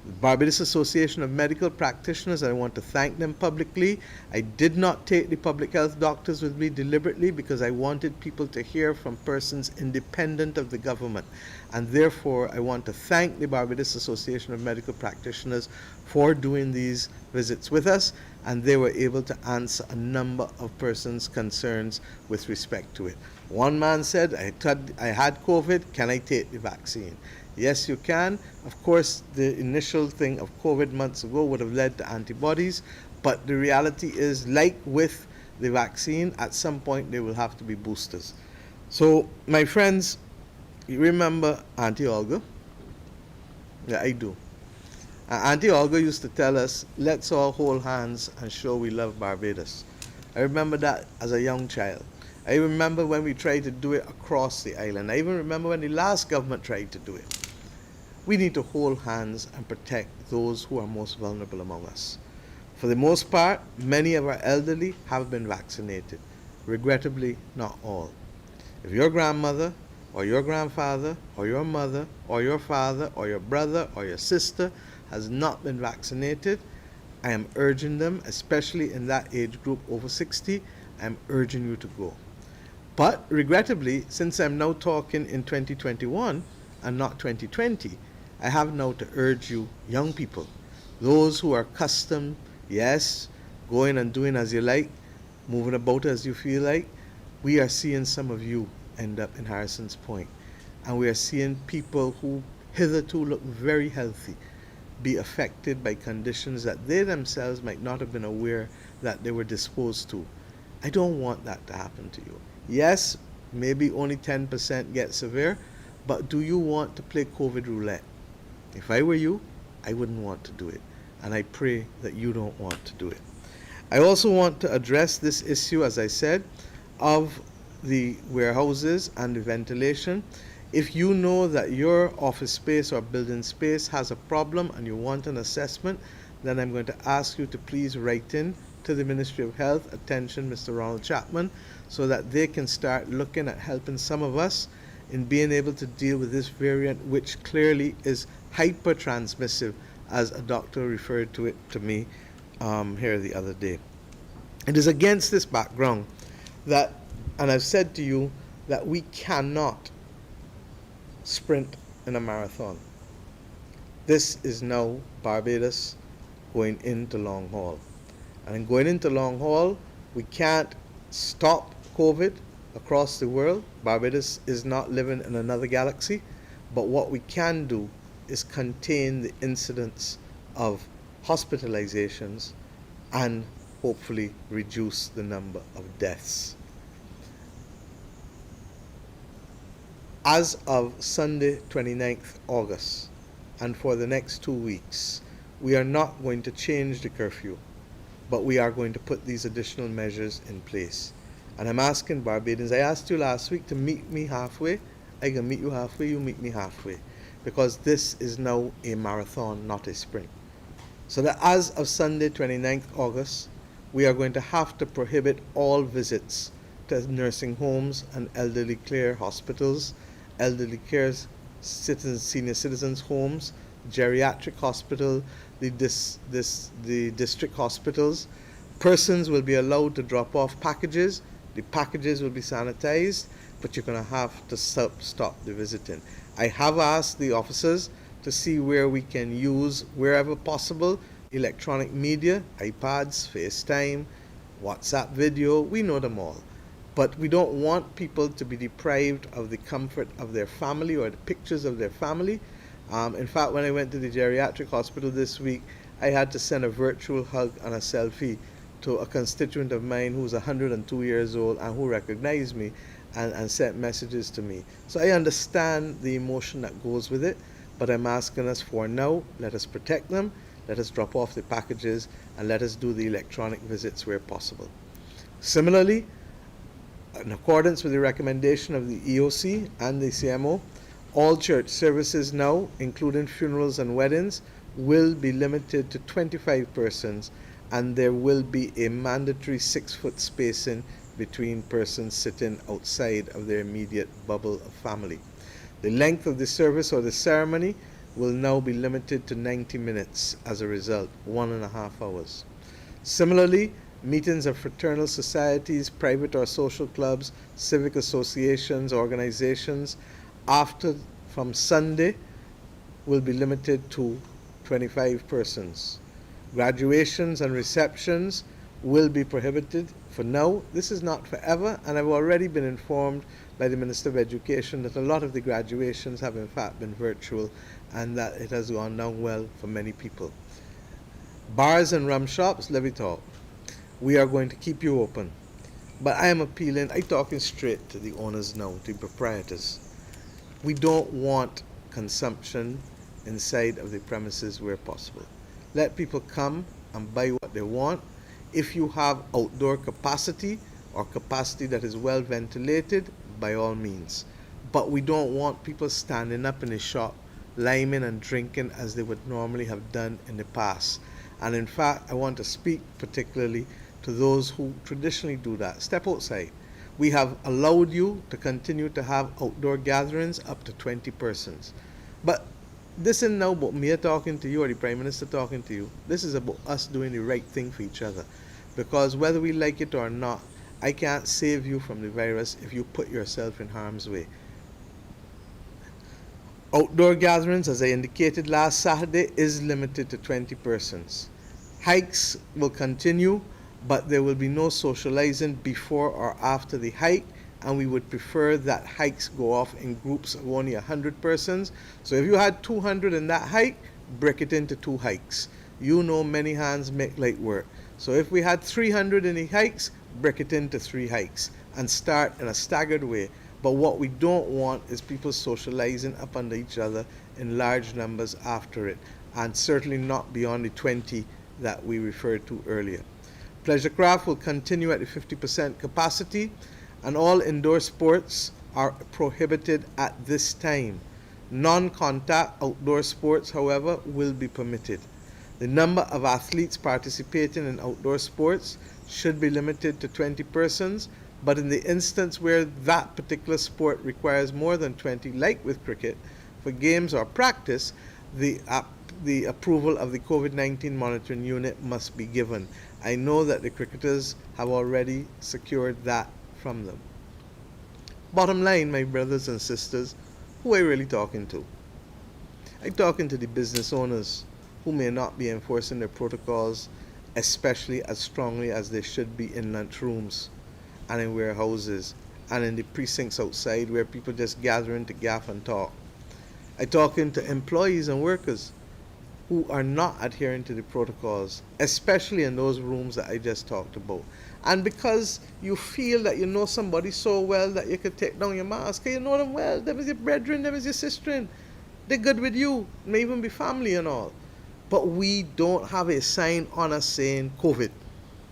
The Barbados Association of Medical Practitioners, I want to thank them publicly. I did not take the public health doctors with me deliberately because I wanted people to hear from persons independent of the government. And therefore, I want to thank the Barbados Association of Medical Practitioners for doing these visits with us, and they were able to answer a number of persons' concerns with respect to it. One man said, I had COVID, can I take the vaccine? Yes, you can. Of course, the initial thing of COVID months ago would have led to antibodies, but the reality is, like with the vaccine, at some point there will have to be boosters. So, my friends, you remember Auntie Olga? Yeah, I do. Auntie Olga used to tell us, let's all hold hands and show we love Barbados. I remember that as a young child. I remember when we tried to do it across the island. I even remember when the last government tried to do it. We need to hold hands and protect those who are most vulnerable among us. For the most part, many of our elderly have been vaccinated. Regrettably, not all. If your grandmother, or your grandfather, or your mother, or your father, or your brother, or your sister has not been vaccinated, I am urging them, especially in that age group over 60, I am urging you to go. But regrettably, since I'm now talking in 2021 and not 2020, I have now to urge you, young people, those who are accustomed, yes, going and doing as you like, moving about as you feel like, we are seeing some of you end up in Harrison's Point. And we are seeing people who hitherto look very healthy be affected by conditions that they themselves might not have been aware that they were disposed to. I don't want that to happen to you. Yes, maybe only 10% get severe, but do you want to play COVID roulette? If I were you, I wouldn't want to do it. And I pray that you don't want to do it. I also want to address this issue, as I said, of the warehouses and the ventilation. If you know that your office space or building space has a problem and you want an assessment, then I'm going to ask you to please write in to the Ministry of Health, attention Mr. Ronald Chapman, so that they can start looking at helping some of us in being able to deal with this variant, which clearly is hyper-transmissive, as a doctor referred to it to me here the other day. It is against this background that, and I've said to you, that we cannot sprint in a marathon. This is now Barbados going into long haul. And in going into long haul, we can't stop COVID across the world. Barbados is not living in another galaxy. But what we can do is contain the incidence of hospitalizations and hopefully reduce the number of deaths. As of Sunday, 29th August, and for the next 2 weeks, we are not going to change the curfew, but we are going to put these additional measures in place. And I'm asking Barbadians, I asked you last week to meet me halfway. I can meet you halfway, you meet me halfway. Because this is now a marathon, not a sprint. So that as of Sunday, 29th August, we are going to have to prohibit all visits to nursing homes and elderly care hospitals, elderly care senior citizens homes, geriatric hospital, the district hospitals. Persons will be allowed to drop off packages. The packages will be sanitized, but you're going to have to stop the visiting. I have asked the officers to see where we can use, wherever possible, electronic media, iPads, FaceTime, WhatsApp video, we know them all. But we don't want people to be deprived of the comfort of their family or the pictures of their family. In fact, when I went to the geriatric hospital this week, I had to send a virtual hug and a selfie to a constituent of mine who's 102 years old and who recognized me and sent messages to me. So I understand the emotion that goes with it, but I'm asking us for now, let us protect them, let us drop off the packages, and let us do the electronic visits where possible. Similarly, in accordance with the recommendation of the EOC and the CMO, all church services now, including funerals and weddings, will be limited to 25 persons, and there will be a mandatory 6-foot spacing between persons sitting outside of their immediate bubble of family. The length of the service or the ceremony will now be limited to 90 minutes as a result, 1.5 hours. Similarly, meetings of fraternal societies, private or social clubs, civic associations, organizations, from Sunday will be limited to 25 persons. Graduations and receptions will be prohibited for now. This is not forever, and I've already been informed by the Minister of Education that a lot of the graduations have in fact been virtual and that it has gone down well for many people. Bars and rum shops, let me talk. We are going to keep you open. But I am appealing, I'm talking straight to the owners now, to the proprietors. We don't want consumption inside of the premises where possible. Let people come and buy what they want. If you have outdoor capacity or capacity that is well ventilated, by all means. But we don't want people standing up in the shop, liming and drinking as they would normally have done in the past. And in fact, I want to speak particularly to those who traditionally do that. Step outside. We have allowed you to continue to have outdoor gatherings up to 20 persons. But this isn't now about me talking to you or the Prime Minister talking to you. This is about us doing the right thing for each other. Because whether we like it or not, I can't save you from the virus if you put yourself in harm's way. Outdoor gatherings, as I indicated last Saturday, is limited to 20 persons. Hikes will continue, but there will be no socializing before or after the hike, and we would prefer that hikes go off in groups of only 100 persons. So if you had 200 in that hike, break it into 2 hikes. You know many hands make light work. So if we had 300 in the hikes, break it into 3 hikes and start in a staggered way. But what we don't want is people socializing up under each other in large numbers after it, and certainly not beyond the 20 that we referred to earlier. Pleasure craft will continue at the 50% capacity, and all indoor sports are prohibited at this time. Non-contact outdoor sports, however, will be permitted. The number of athletes participating in outdoor sports should be limited to 20 persons, but in the instance where that particular sport requires more than 20, like with cricket, for games or practice, the approval of the COVID-19 monitoring unit must be given. I know that the cricketers have already secured that from them. Bottom line, my brothers and sisters, who are you really talking to? I'm talking to the business owners who may not be enforcing their protocols, especially as strongly as they should be in lunchrooms and in warehouses and in the precincts outside where people just gathering to gaff and talk. I'm talking to employees and workers who are not adhering to the protocols, especially in those rooms that I just talked about. And because you feel that you know somebody so well that you could take down your mask, you know them well, them is your brethren, them is your sister, they're good with you, may even be family and all. But we don't have a sign on us saying COVID.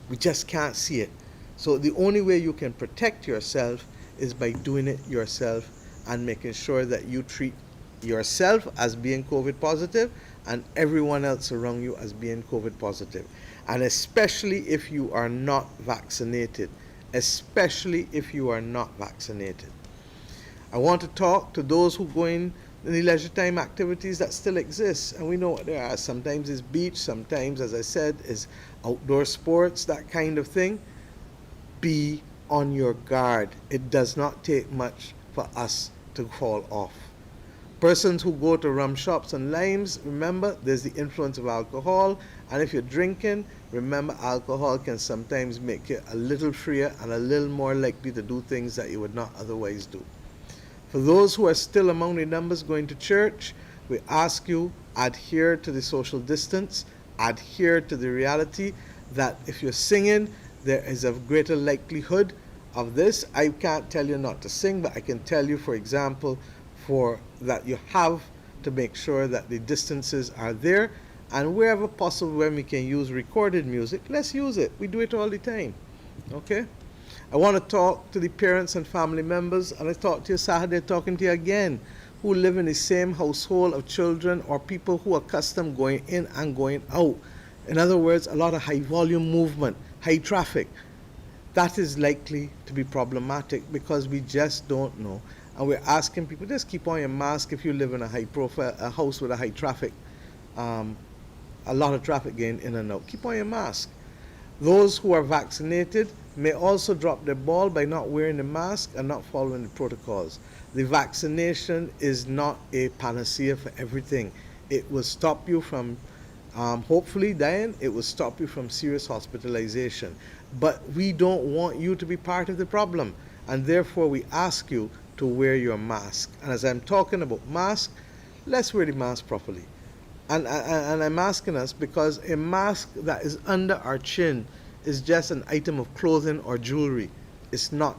We just can't see it. So the only way you can protect yourself is by doing it yourself and making sure that you treat yourself as being COVID positive and everyone else around you as being COVID positive. And especially if you are not vaccinated. Especially if you are not vaccinated. I want to talk to those who go in the leisure time activities that still exist. And we know what they are. Sometimes it's beach, sometimes, as I said, is outdoor sports, that kind of thing. Be on your guard. It does not take much for us to fall off. Persons who go to rum shops and limes, remember, there's the influence of alcohol. And if you're drinking, remember, alcohol can sometimes make you a little freer and a little more likely to do things that you would not otherwise do. For those who are still among the numbers going to church, we ask you, adhere to the social distance, adhere to the reality that if you're singing, there is a greater likelihood of this. I can't tell you not to sing, but I can tell you, for example, that you have to make sure that the distances are there, and wherever possible, when we can use recorded music, let's use it. We do it all the time. Okay? I want to talk to the parents and family members, and I talked to you Saturday, talking to you again, who live in the same household of children or people who are accustomed going in and going out. In other words, a lot of high volume movement, high traffic. That is likely to be problematic because we just don't know. And we're asking people, just keep on your mask if you live in a high profile, a house with a high traffic, a lot of traffic going in and out. Keep on your mask. Those who are vaccinated may also drop their ball by not wearing the mask and not following the protocols. The vaccination is not a panacea for everything. It will stop you from hopefully dying. It will stop you from serious hospitalization. But we don't want you to be part of the problem. And therefore we ask you to wear your mask. And as I'm talking about mask, let's wear the mask properly. And I'm asking us because a mask that is under our chin is just an item of clothing or jewelry. It's not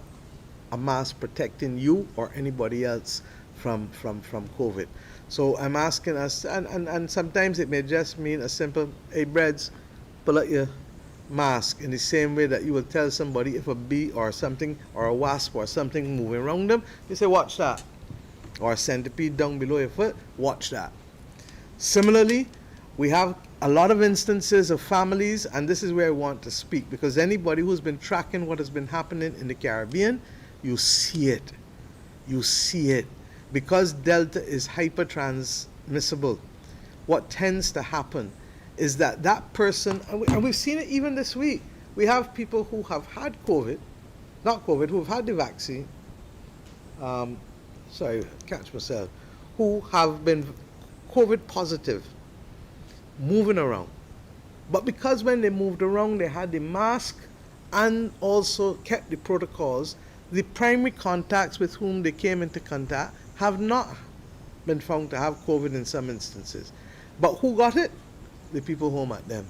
a mask protecting you or anybody else from COVID. So I'm asking us, and sometimes it may just mean a simple, hey, Breads, pull out your mask, in the same way that you will tell somebody if a bee or something or a wasp or something moving around them, you say, watch that. Or a centipede down below your foot, watch that. Similarly, we have a lot of instances of families, and this is where I want to speak, because anybody who's been tracking what has been happening in the Caribbean, you see it. You see it. Because Delta is hyper-transmissible, what tends to happen is that that person, and we've seen it even this week, we have people who have had COVID, not COVID, who have had the vaccine, catch myself, who have been COVID positive, moving around. But because when they moved around, they had the mask and also kept the protocols, the primary contacts with whom they came into contact have not been found to have COVID in some instances. But who got it? The people home at them.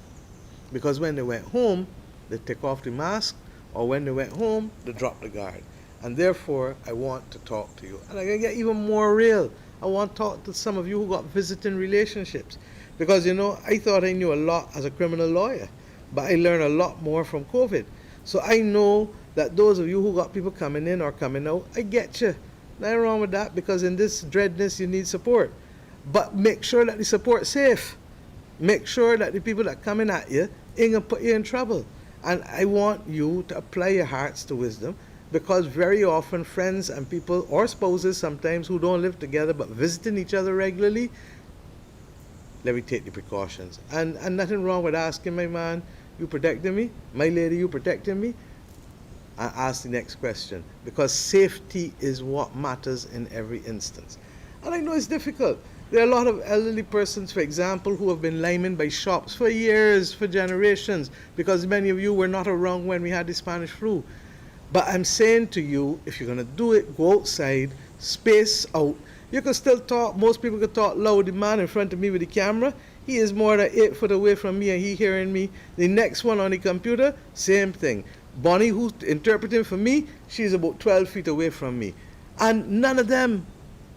Because when they went home, they take off the mask, or when they went home, they drop the guard. And therefore, I want to talk to you. And I can get even more real. I want to talk to some of you who got visiting relationships. Because, I thought I knew a lot as a criminal lawyer, but I learned a lot more from COVID. So I know that those of you who got people coming in or coming out, I get you. Nothing wrong with that, because in this dreadness, you need support. But make sure that the support's safe. Make sure that the people that coming at you ain't gonna put you in trouble. And I want you to apply your hearts to wisdom, because very often friends and people, or spouses sometimes, who don't live together but visiting each other regularly, let me take the precautions. And nothing wrong with asking my man, you protecting me? My lady, you protecting me? And ask the next question, because safety is what matters in every instance. And I know it's difficult. There are a lot of elderly persons, for example, who have been liming by shops for years, for generations, because many of you were not around when we had the Spanish flu. But I'm saying to you, if you're going to do it, go outside, space out. You can still talk. Most people can talk loud. The man in front of me with the camera, he is more than 8 foot away from me and he hearing me. The next one on the computer, same thing. Bonnie, who's interpreting for me, she's about 12 feet away from me. And none of them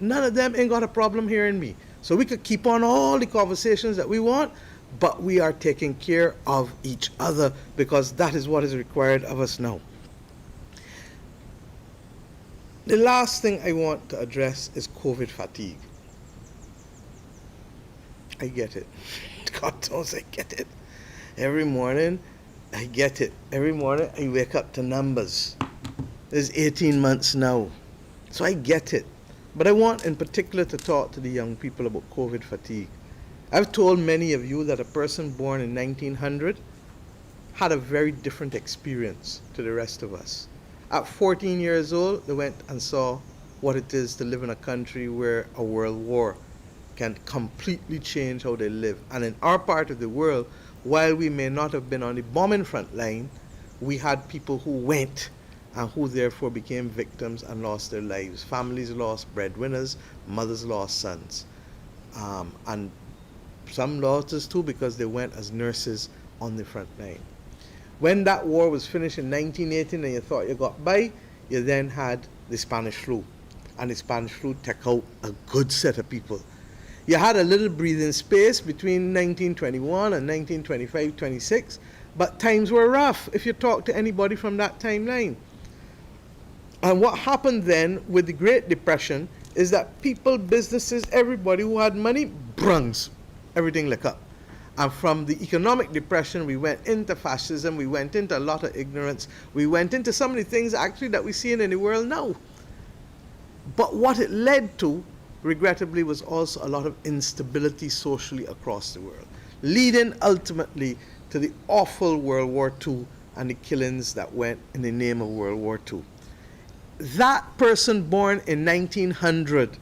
ain't got a problem hearing me. So we could keep on all the conversations that we want, but we are taking care of each other because that is what is required of us now. The last thing I want to address is COVID fatigue. I get it. God knows I get it. Every morning, I get it. Every morning, I wake up to numbers. There's 18 months now. So I get it. But I want in particular to talk to the young people about COVID fatigue. I've told many of you that a person born in 1900 had a very different experience to the rest of us. At 14 years old, they went and saw what it is to live in a country where a world war can completely change how they live. And in our part of the world, while we may not have been on the bombing front line, we had people who went and who therefore became victims and lost their lives. Families lost breadwinners, mothers lost sons. And some lost us too because they went as nurses on the front line. When that war was finished in 1918 and you thought you got by, you then had the Spanish flu. And the Spanish flu took out a good set of people. You had a little breathing space between 1921 and 1925-26, but times were rough if you talk to anybody from that timeline. And what happened then with the Great Depression is that people, businesses, everybody who had money, brungs, everything lick up. And from the economic depression, we went into fascism, we went into a lot of ignorance, we went into some of the things actually that we see in the world now. But what it led to, regrettably, was also a lot of instability socially across the world, leading ultimately to the awful World War II and the killings that went in the name of World War II. That person born in 1900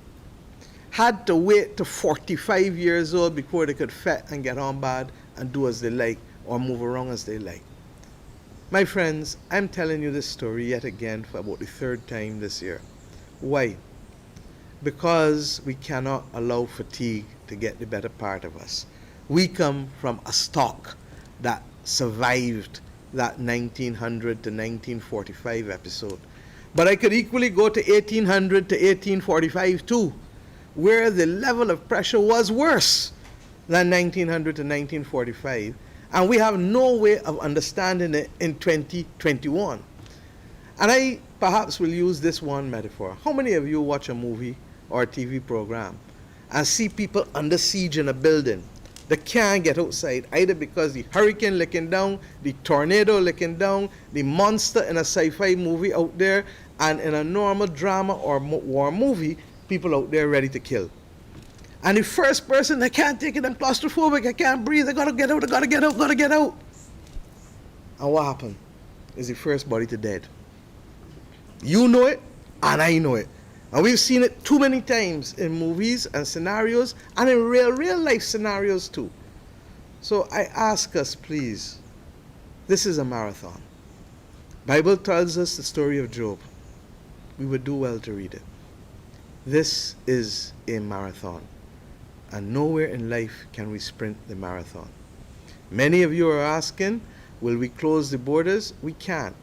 had to wait to 45 years old before they could fit and get on board and do as they like or move around as they like. My friends, I'm telling you this story yet again for about the 3rd time this year. Why? Because we cannot allow fatigue to get the better part of us. We come from a stock that survived that 1900 to 1945 episode. But I could equally go to 1800 to 1845 too, where the level of pressure was worse than 1900 to 1945, and we have no way of understanding it in 2021. And I perhaps will use this one metaphor. How many of you watch a movie or a TV program and see people under siege in a building? They can't get outside, either because the hurricane licking down, the tornado licking down, the monster in a sci-fi movie out there, and in a normal drama or war movie, people out there ready to kill. And the first person, I can't take it, I'm claustrophobic, I can't breathe, I gotta get out, I gotta get out, gotta get out. And what happened? Is the first body to dead. You know it, and I know it. And we've seen it too many times in movies and scenarios, and in real life scenarios too. So I ask us, please, this is a marathon. Bible tells us the story of Job. We would do well to read it. This is a marathon, and nowhere in life can we sprint the marathon. Many of you are asking, will we close the borders? We can't,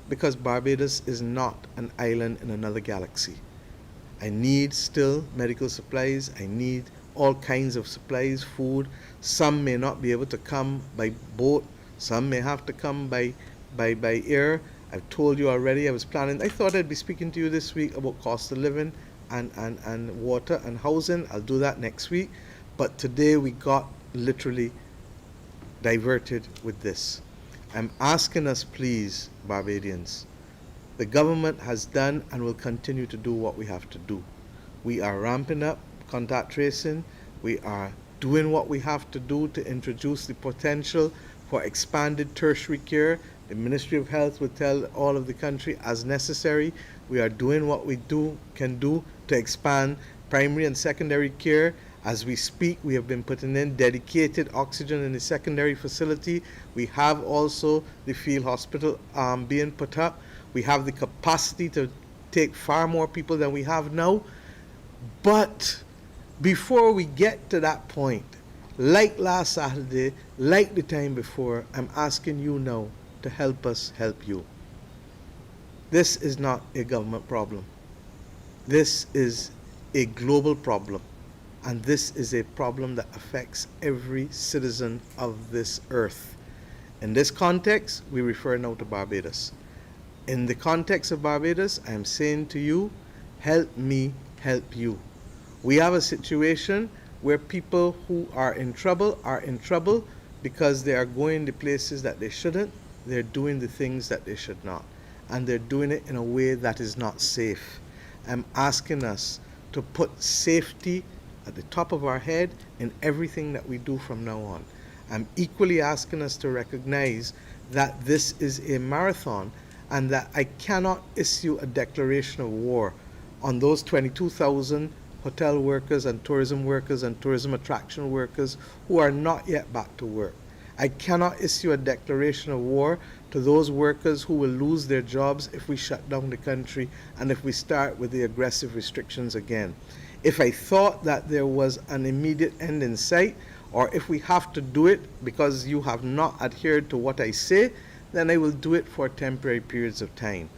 because Barbados is not an island in another galaxy. I need still medical supplies. I need all kinds of supplies, food. Some may not be able to come by boat. Some may have to come by air. I've told you already, I thought I'd be speaking to you this week about cost of living and water and housing. I'll do that next week. But today we got literally diverted with this. I'm asking us, please, Barbadians, the government has done and will continue to do what we have to do. We are ramping up contact tracing. We are doing what we have to do to introduce the potential for expanded tertiary care. The Ministry of Health will tell all of the country as necessary. We are doing what we can do to expand primary and secondary care. As we speak, we have been putting in dedicated oxygen in the secondary facility. We have also the field hospital being put up. We have the capacity to take far more people than we have now. But before we get to that point, like last Saturday, like the time before, I'm asking you now to help us help you. This is not a government problem. This is a global problem. And this is a problem that affects every citizen of this earth. In this context, we refer now to Barbados. In the context of Barbados, I am saying to you, help me help you. We have a situation where people who are in trouble because they are going to places that they shouldn't. They're doing the things that they should not. And they're doing it in a way that is not safe. I'm asking us to put safety at the top of our head in everything that we do from now on. I'm equally asking us to recognize that this is a marathon and that I cannot issue a declaration of war on those 22,000 hotel workers and tourism attraction workers who are not yet back to work. I cannot issue a declaration of war to those workers who will lose their jobs if we shut down the country and if we start with the aggressive restrictions again. If I thought that there was an immediate end in sight, or if we have to do it because you have not adhered to what I say, then I will do it for temporary periods of time.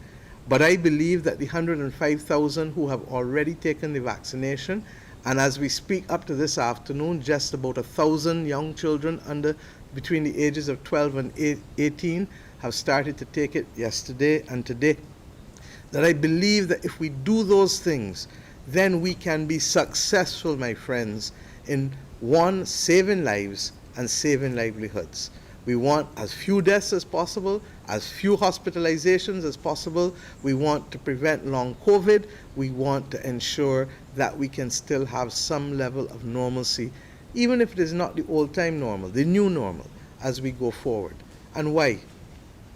But I believe that the 105,000 who have already taken the vaccination, and as we speak up to this afternoon, just about 1,000 young children between the ages of 12 and 18 have started to take it yesterday and today, that I believe that if we do those things, then we can be successful, my friends, in one, saving lives and saving livelihoods. We want as few deaths as possible, as few hospitalizations as possible. We want to prevent long COVID. We want to ensure that we can still have some level of normalcy, even if it is not the old-time normal, the new normal, as we go forward. And why?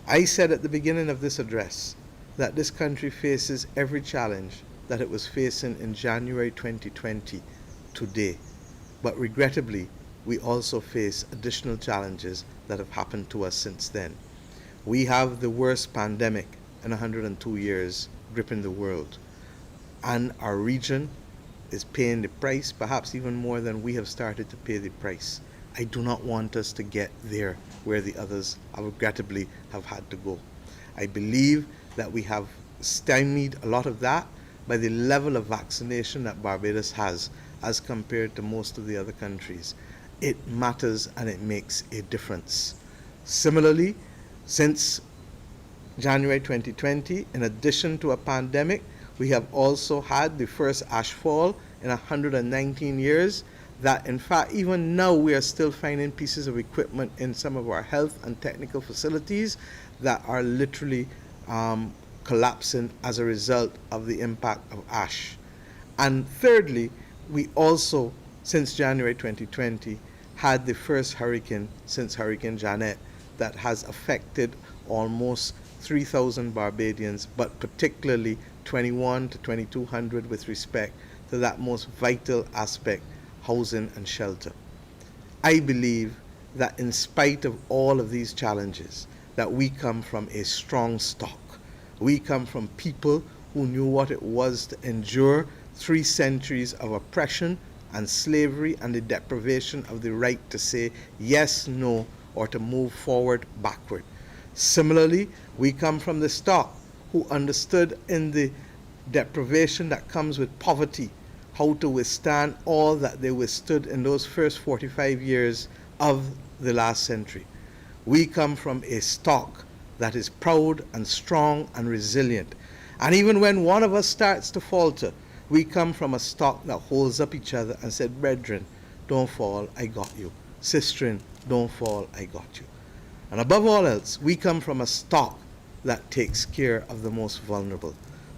I said at the beginning of this address that this country faces every challenge that it was facing in January 2020 today. But regrettably, we also face additional challenges that have happened to us since then. We have the worst pandemic in 102 years gripping the world. And our region is paying the price, perhaps even more than we have started to pay the price. I do not want us to get there where the others regrettably have had to go. I believe that we have stymied a lot of that by the level of vaccination that Barbados has as compared to most of the other countries. It matters and it makes a difference. Similarly, since January 2020, in addition to a pandemic, we have also had the first ashfall in 119 years, that in fact even now we are still finding pieces of equipment in some of our health and technical facilities that are literally collapsing as a result of the impact of ash. And thirdly, we also, since January 2020, had the first hurricane since Hurricane Janet that has affected almost 3,000 Barbadians, but particularly 21 to 2,200 with respect to that most vital aspect, housing and shelter. I believe that in spite of all of these challenges, that we come from a strong stock. We come from people who knew what it was to endure 3 centuries of oppression and slavery and the deprivation of the right to say yes, no, or to move forward, backward. Similarly, we come from the stock who understood in the deprivation that comes with poverty how to withstand all that they withstood in those first 45 years of the last century. We come from a stock that is proud and strong and resilient. And even when one of us starts to falter, we come from a stock that holds up each other and said, brethren, don't fall, I got you. Sisterin, don't fall, I got you. And above all else, we come from a stock that takes care of the most vulnerable,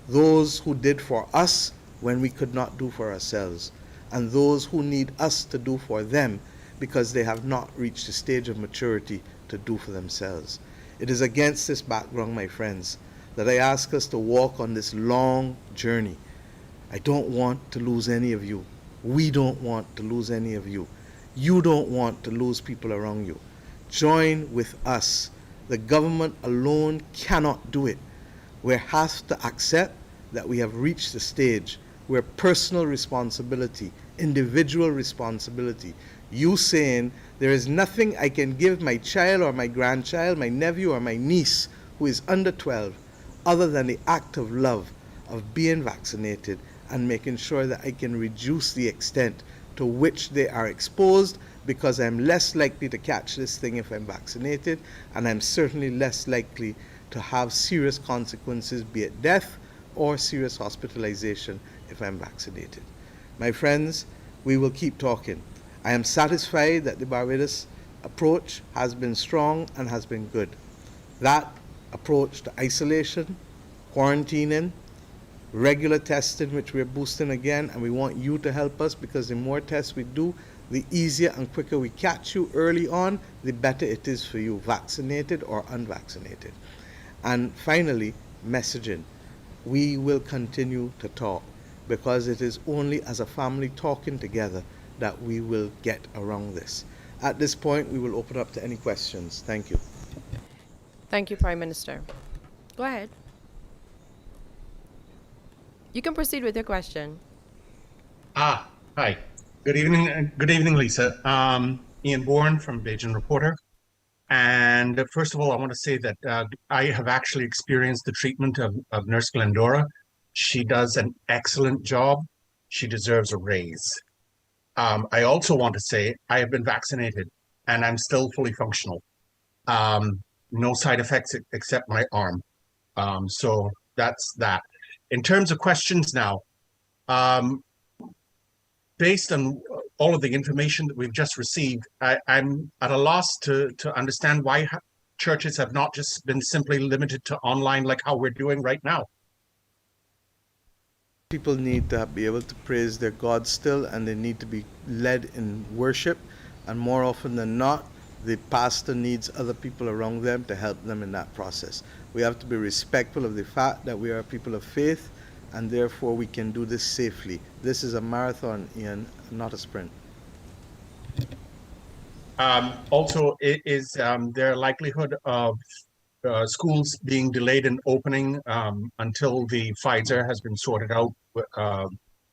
those who did for us when we could not do for ourselves. and those who need us to do for them because they have not reached the stage of maturity to do for themselves. It is against this background, my friends, that I ask us to walk on this long journey. I don't want to lose any of you. We don't want to lose any of you. You don't want to lose people around you. Join with us. The government alone cannot do it. We have to accept that we have reached a stage where personal responsibility, individual responsibility, you saying there is nothing I can give my child or my grandchild, my nephew or my niece who is under 12 other than the act of love of being vaccinated and making sure that I can reduce the extent to which they are exposed, because I'm less likely to catch this thing if I'm vaccinated, and I'm certainly less likely to have serious consequences, be it death or serious hospitalization, if I'm vaccinated. My friends, we will keep talking. I am satisfied that the Barbados approach has been strong and has been good. That approach to isolation, quarantining, regular testing, which we're boosting again, and we want you to help us, because the more tests we do, the easier and quicker we catch you early on, the better it is for you, vaccinated or unvaccinated. And finally, messaging. We will continue to talk, because it is only as a family talking together that we will get around this. At this point, we will open up to any questions. Thank you. Thank you, Prime Minister. Go ahead. You can proceed with your question. Hi. Good evening, Lisa. Ian Bourne from Beijing Reporter. And first of all, I want to say that I have actually experienced the treatment of Nurse Glendora. She does an excellent job. She deserves a raise. I also want to say I have been vaccinated and I'm still fully functional. No side effects except my arm. So that's that. In terms of questions now, based on all of the information that we've just received, I'm at a loss to understand why churches have not just been simply limited to online like how we're doing right now. People need to be able to praise their God still, and they need to be led in worship. And more often than not, the pastor needs other people around them to help them in that process. We have to be respectful of the fact that we are people of faith, and therefore we can do this safely. This is a marathon, Ian, not a sprint. Also, is there a likelihood of schools being delayed in opening until the Pfizer has been sorted out,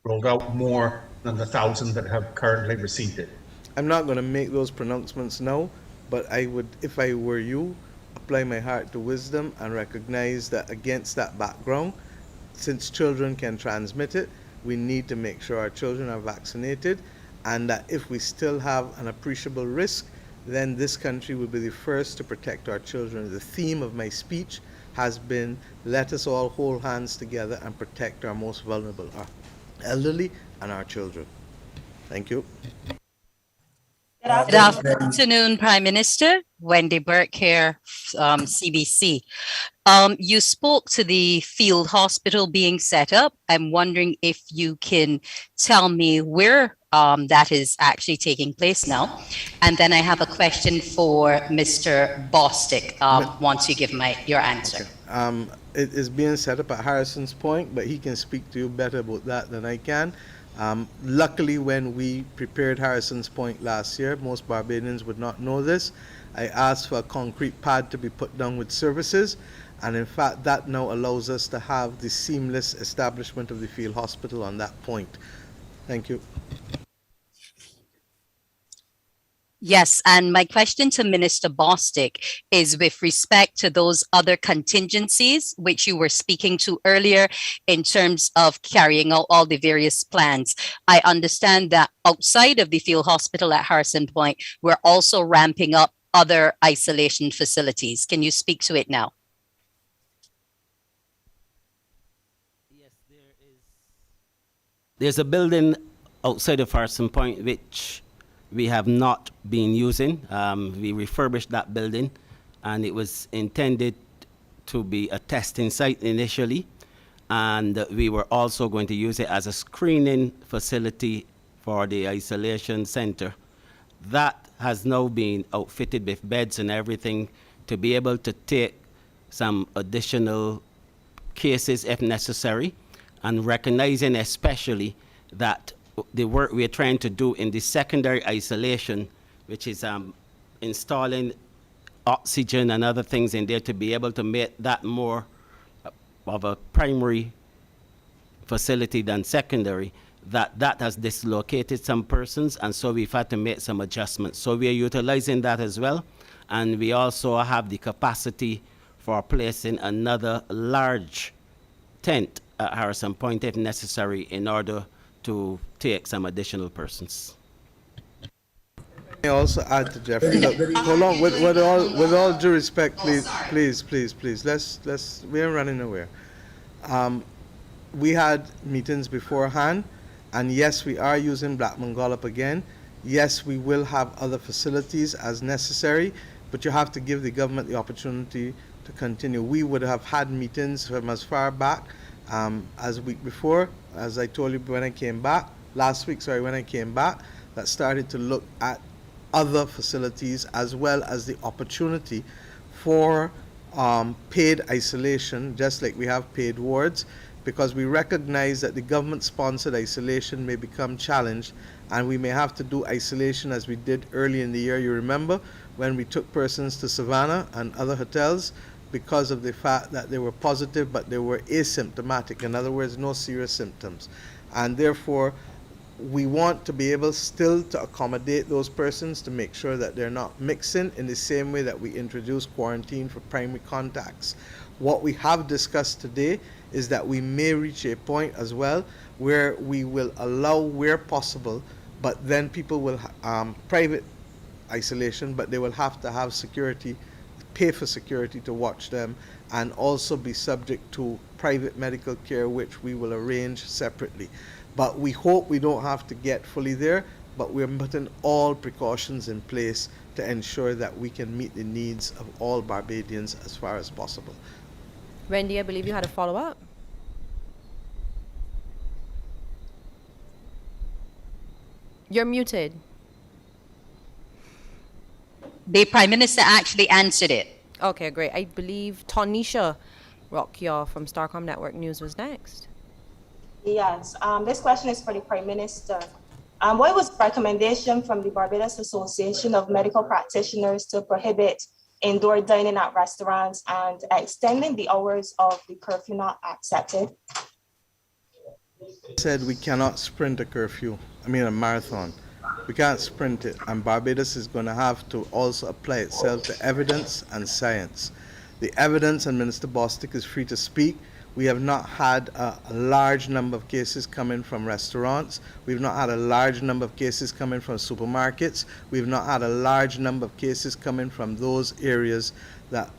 rolled out more than the 1,000 that have currently received it? I'm not going to make those pronouncements now, but I would, if I were you, apply my heart to wisdom and recognize that against that background, since children can transmit it, we need to make sure our children are vaccinated, and that if we still have an appreciable risk, then this country will be the first to protect our children. The theme of my speech has been, let us all hold hands together and protect our most vulnerable, our elderly and our children. Thank you. Good afternoon, Prime Minister. Wendy Burke here, CBC. You spoke to the field hospital being set up. I'm wondering if you can tell me where that is actually taking place now. And then I have a question for Mr. Bostic once you give your answer. Okay. It is being set up at Harrison's Point, but he can speak to you better about that than I can. Luckily, when we prepared Harrison's Point last year, most Barbadians would not know this. I asked for a concrete pad to be put down with services, and in fact that now allows us to have the seamless establishment of the field hospital on that point. Thank you. Yes, and my question to Minister Bostic is with respect to those other contingencies which you were speaking to earlier in terms of carrying out all the various plans. I understand that outside of the field hospital at Harrison Point, we're also ramping up other isolation facilities. Can you speak to it now? Yes, there's a building outside of Harrison Point which we have not been using. We refurbished that building, and it was intended to be a testing site initially, and we were also going to use it as a screening facility for the isolation center. That has now been outfitted with beds and everything to be able to take some additional cases if necessary, and recognizing especially that the work we're trying to do in the secondary isolation, which is installing oxygen and other things in there to be able to make that more of a primary facility than secondary, that has dislocated some persons, and so we've had to make some adjustments. So we are utilizing that as well, and we also have the capacity for placing another large tent at Harrison Point if necessary in order to take some additional persons. I also add to Jeffrey. Look, hold on. With all due respect, please. Let's. We're running nowhere. We had meetings beforehand, and yes, we are using Blackman Gollop again. Yes, we will have other facilities as necessary, but you have to give the government the opportunity to continue. We would have had meetings from as far back as a week before, as I told you when I came back, last week, sorry, when I came back, that started to look at other facilities as well as the opportunity for paid isolation, just like we have paid wards, because we recognize that the government-sponsored isolation may become challenged, and we may have to do isolation as we did early in the year. You remember when we took persons to Savannah and other hotels because of the fact that they were positive but they were asymptomatic, in other words, no serious symptoms. And therefore, we want to be able still to accommodate those persons to make sure that they're not mixing in the same way that we introduce quarantine for primary contacts. What we have discussed today is that we may reach a point as well where we will allow where possible, but then people will private isolation, but they will have to have security, pay for security to watch them, and also be subject to private medical care, which we will arrange separately. But we hope we don't have to get fully there, but we're putting all precautions in place to ensure that we can meet the needs of all Barbadians as far as possible. Wendy, I believe you had a follow-up. You're muted. The Prime Minister actually answered it. Okay, great. I believe Tanisha Rockyaw from Starcom Network News was next. Yes, this question is for the Prime Minister. What was the recommendation from the Barbados Association of Medical Practitioners to prohibit indoor dining at restaurants and extending the hours of the curfew not accepted? Said we cannot sprint a marathon. We can't sprint it, and Barbados is going to have to also apply itself to evidence and science. The evidence, and Minister Bostic is free to speak, we have not had a large number of cases coming from restaurants. We've not had a large number of cases coming from supermarkets. We've not had a large number of cases coming from those areas that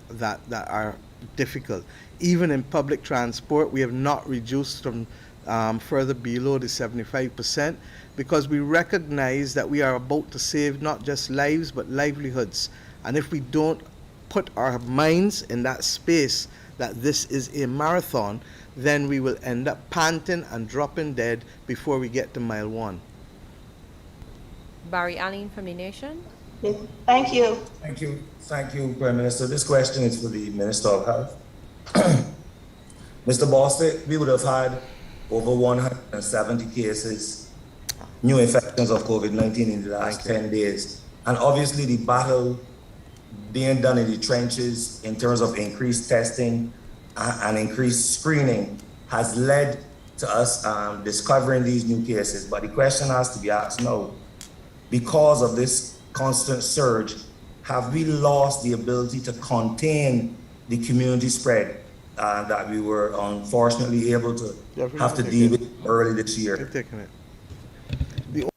are difficult. Even in public transport, we have not reduced from further below the 75%, because we recognize that we are about to save not just lives but livelihoods. And if we don't put our minds in that space that this is a marathon, then we will end up panting and dropping dead before we get to mile 1. Barry Allen from The Nation. Thank you. Thank you, Prime Minister. This question is for the Minister of Health. Mr. Bostic, we would have had over 170 cases, new infections of COVID-19 in the last 10 days. And obviously the battle being done in the trenches in terms of increased testing and increased screening has led to us discovering these new cases. But the question has to be asked now, because of this constant surge, have we lost the ability to contain the community spread that we were unfortunately able to have to deal with early this year? The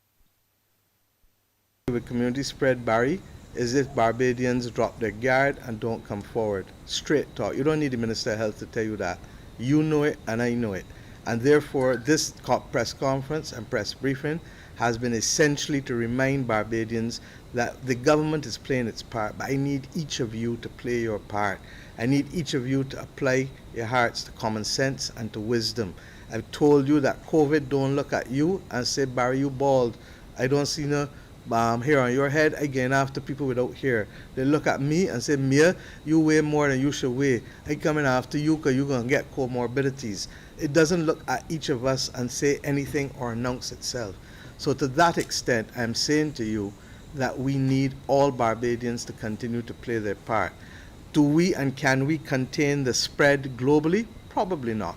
only with community spread, Barry, is if Barbadians drop their guard and don't come forward. Straight talk. You don't need the Minister of Health to tell you that. You know it and I know it. And therefore, this press conference and press briefing has been essentially to remind Barbadians that the government is playing its part, but I need each of you to play your part. I need each of you to apply your hearts to common sense and to wisdom. I've told you that COVID don't look at you and say, Barry, you bald. I don't see no hair on your head. Again, after people without hair. They look at me and say, Mia, you weigh more than you should weigh. I coming after you because you're going to get comorbidities. It doesn't look at each of us and say anything or announce itself. So to that extent, I'm saying to you that we need all Barbadians to continue to play their part. Do we and can we contain the spread globally? Probably not.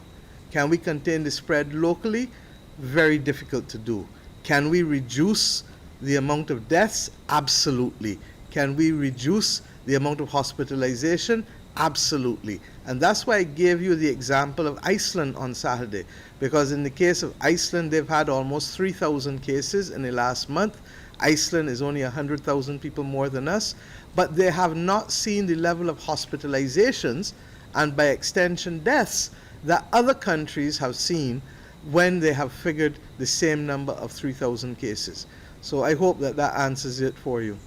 Can we contain the spread locally? Very difficult to do. Can we reduce the amount of deaths? Absolutely. Can we reduce the amount of hospitalization? Absolutely. And that's why I gave you the example of Iceland on Saturday, because in the case of Iceland, they've had almost 3,000 cases in the last month. Iceland is only 100,000 people more than us, but they have not seen the level of hospitalizations and by extension deaths that other countries have seen when they have figured the same number of 3,000 cases. So I hope that that answers it for you.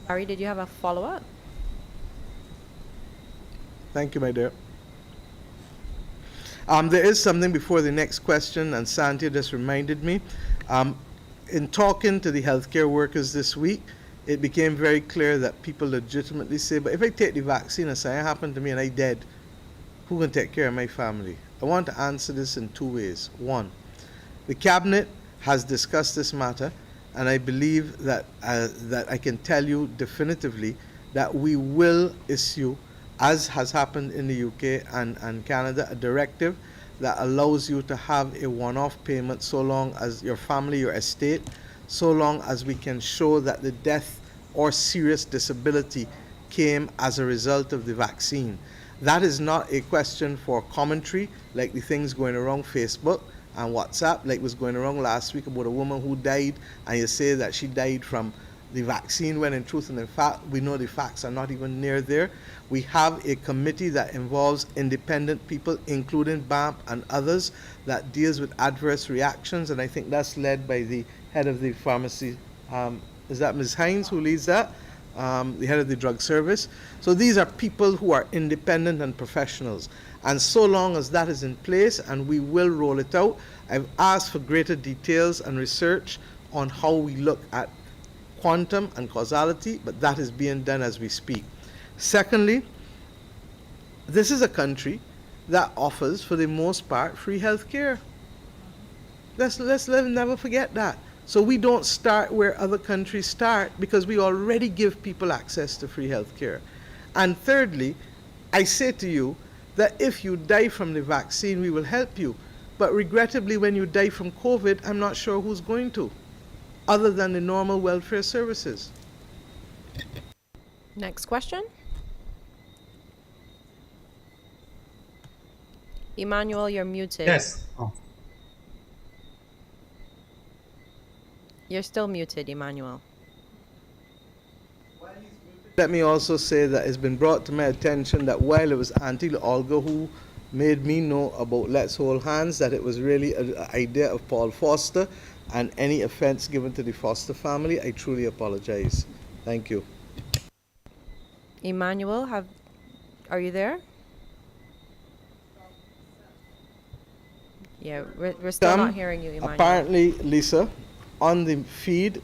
Barry, did you have a follow-up? Thank you, my dear. There is something before the next question, and Santia just reminded me. In talking to the healthcare workers this week, it became very clear that people legitimately say, but if I take the vaccine and something happened to me and I dead, who can take care of my family? I want to answer this in two ways. One, the cabinet has discussed this matter, and I believe that that I can tell you definitively that we will issue, as has happened in the UK and Canada, a directive that allows you to have a one-off payment so long as your family, your estate, so long as we can show that the death or serious disability came as a result of the vaccine. That is not a question for commentary, like the things going around Facebook and WhatsApp, like was going around last week about a woman who died, and you say that she died from the vaccine, when in truth and in fact, we know the facts are not even near there. We have a committee that involves independent people, including BAMP and others, that deals with adverse reactions, and I think that's led by the head of the pharmacy. Is that Ms. Hines who leads that? The head of the drug service. So these are people who are independent and professionals. And so long as that is in place, and we will roll it out, I've asked for greater details and research on how we look at quantum and causality, but that is being done as we speak. Secondly, this is a country that offers, for the most part, free health care. Let's never forget that. So we don't start where other countries start, because we already give people access to free health care. And thirdly, I say to you that if you die from the vaccine, we will help you. But regrettably, when you die from COVID, I'm not sure who's going to, other than the normal welfare services. Next question. Emmanuel, you're muted. Yes. Oh. You're still muted, Emmanuel. Let me also say that it's been brought to my attention that while it was Auntie Olga who made me know about Let's Hold Hands, that it was really an idea of Paul Foster, and any offense given to the Foster family, I truly apologize. Thank you. Emmanuel, are you there? Yeah, we're still not hearing you, Emmanuel. Apparently, Lisa, on the feed,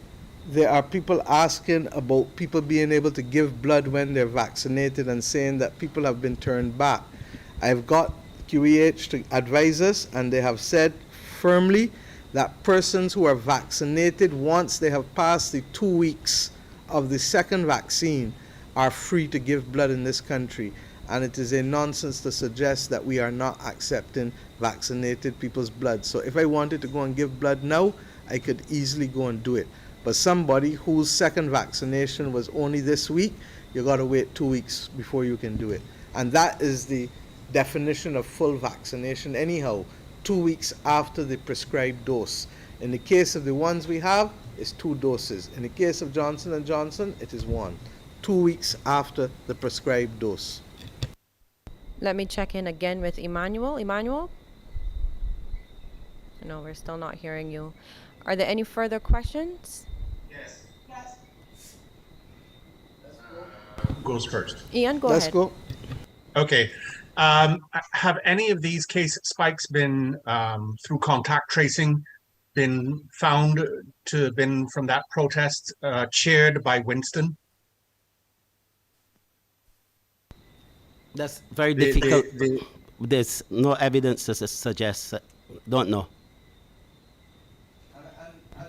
there are people asking about people being able to give blood when they're vaccinated and saying that people have been turned back. I've got QEH to advise us, and they have said firmly that persons who are vaccinated, once they have passed the 2 weeks of the second vaccine, are free to give blood in this country. And it is a nonsense to suggest that we are not accepting vaccinated people's blood. So if I wanted to go and give blood now, I could easily go and do it. But somebody whose second vaccination was only this week, you got to wait 2 weeks before you can do it. And that is the definition of full vaccination anyhow, 2 weeks after the prescribed dose. In the case of the ones we have, it's 2 doses. In the case of Johnson & Johnson, it is 1. 2 weeks after the prescribed dose. Let me check in again with Emmanuel. Emmanuel? No, we're still not hearing you. Are there any further questions? Goes first. Ian, go Let's ahead. go. Okay. Have any of these case spikes been through contact tracing been found to have been from that protest chaired by Winston? That's very They- difficult. they- There's no evidence to suggest. Don't know.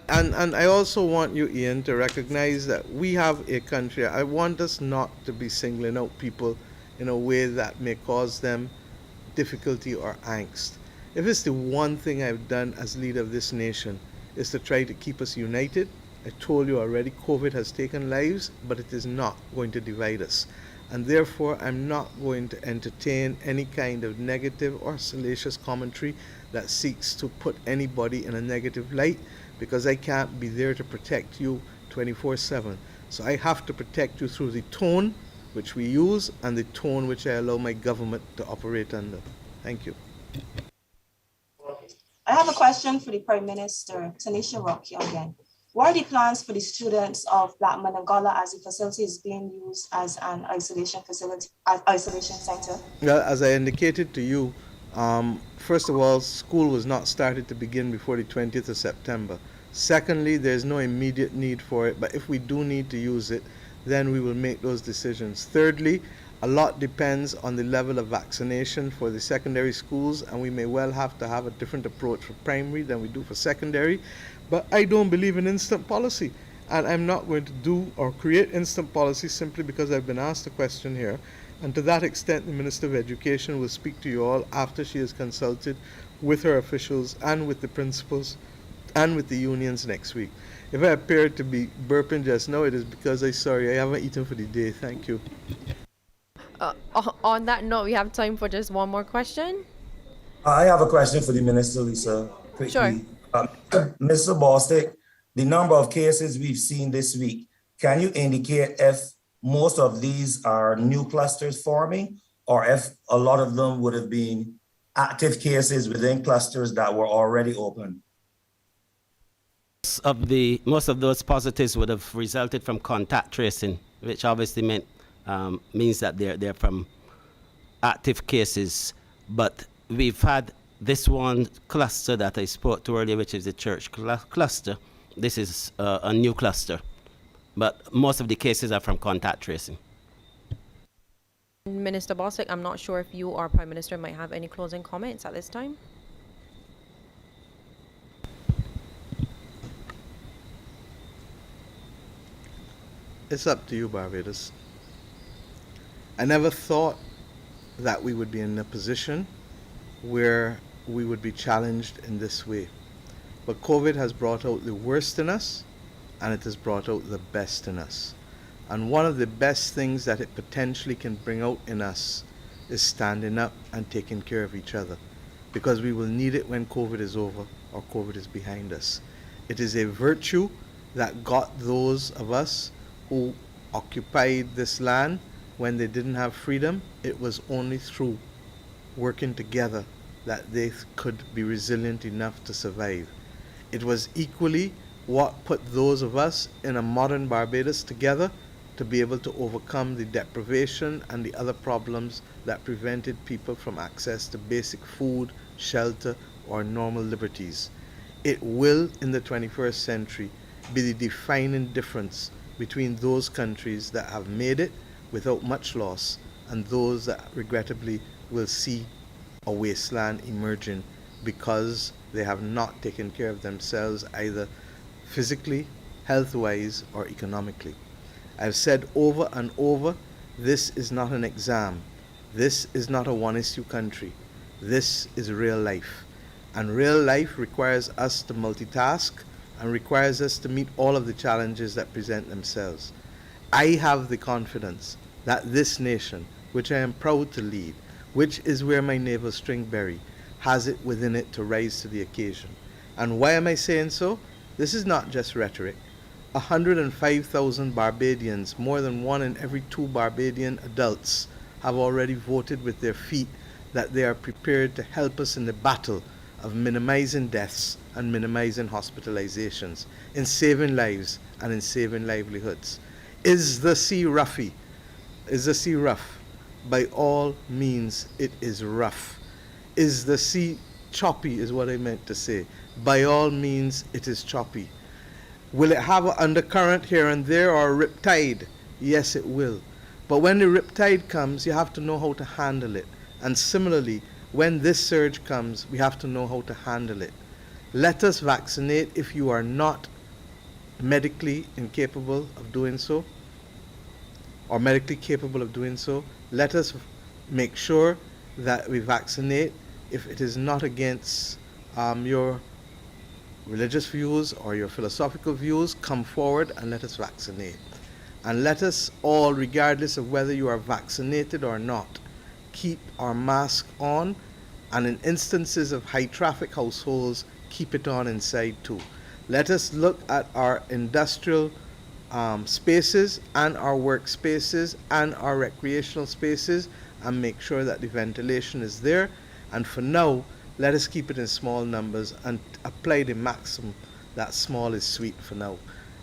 And I also want you, Ian, to recognize that we have a country. I want us not to be singling out people in a way that may cause them difficulty or angst. If it's the one thing I've done as leader of this nation is to try to keep us united, I told you already, COVID has taken lives, but it is not going to divide us. And therefore, I'm not going to entertain any kind of negative or salacious commentary that seeks to put anybody in a negative light, because I can't be there to protect you 24/7. So I have to protect you through the tone which we use and the tone which I allow my government to operate under. Thank you. I have a question for the Prime Minister, Tanisha Rocky again. What are the plans for the students of Black Manangola as the facility is being used as an isolation center? Well, as I indicated to you, first of all, school was not started to begin before the 20th of September. Secondly, there's no immediate need for it, but if we do need to use it, then we will make those decisions. Thirdly, a lot depends on the level of vaccination for the secondary schools, and we may well have to have a different approach for primary than we do for secondary. But I don't believe in instant policy, and I'm not going to do or create instant policy simply because I've been asked a question here. And to that extent, the Minister of Education will speak to you all after she has consulted with her officials and with the principals and with the unions next week. If I appear to be burping just now, it is because I haven't eaten for the day. Thank you. On that note, we have time for just one more question. I have a question for the minister, Lisa. Quickly. Sure. Mr. Bostic, the number of cases we've seen this week, can you indicate if most of these are new clusters forming, or if a lot of them would have been active cases within clusters that were already open? Most of those positives would have resulted from contact tracing, which obviously means that they're from active cases. But we've had this one cluster that I spoke to earlier, which is the church cluster. This is a new cluster, but most of the cases are from contact tracing. Minister Bostic, I'm not sure if you or Prime Minister might have any closing comments at this time. It's up to you, Barbados. I never thought that we would be in a position where we would be challenged in this way. But COVID has brought out the worst in us, and it has brought out the best in us. And one of the best things that it potentially can bring out in us is standing up and taking care of each other, because we will need it when COVID is over or COVID is behind us. It is a virtue that got those of us who occupied this land when they didn't have freedom. It was only through working together that they could be resilient enough to survive. It was equally what put those of us in a modern Barbados together to be able to overcome the deprivation and the other problems that prevented people from access to basic food, shelter, or normal liberties. It will, in the 21st century, be the defining difference between those countries that have made it without much loss and those that regrettably will see a wasteland emerging because they have not taken care of themselves either physically, health-wise, or economically. I've said over and over, this is not an exam. This is not a one-issue country. This is real life. And real life requires us to multitask and requires us to meet all of the challenges that present themselves. I have the confidence that this nation, which I am proud to lead, which is where my navel string berry, has it within it to rise to the occasion. And why am I saying so? This is not just rhetoric. 105,000 Barbadians, more than 1 in every 2 Barbadian adults, have already voted with their feet that they are prepared to help us in the battle of minimizing deaths and minimizing hospitalizations, in saving lives and in saving livelihoods. Is the sea roughy? Is the sea rough? By all means, it is rough. Is the sea choppy, is what I meant to say. By all means, it is choppy. Will it have an undercurrent here and there or a riptide? Yes, it will. But when the riptide comes, you have to know how to handle it. And similarly, when this surge comes, we have to know how to handle it. Let us vaccinate if you are not medically incapable of doing so, or medically capable of doing so. Let us make sure that we vaccinate if it is not against your religious views or your philosophical views. Come forward and let us vaccinate. And let us all, regardless of whether you are vaccinated or not, keep our mask on, and in instances of high traffic households, keep it on inside too. Let us look at our industrial spaces and our work spaces and our recreational spaces and make sure that the ventilation is there. And for now, let us keep it in small numbers and apply the maximum that small is sweet for now.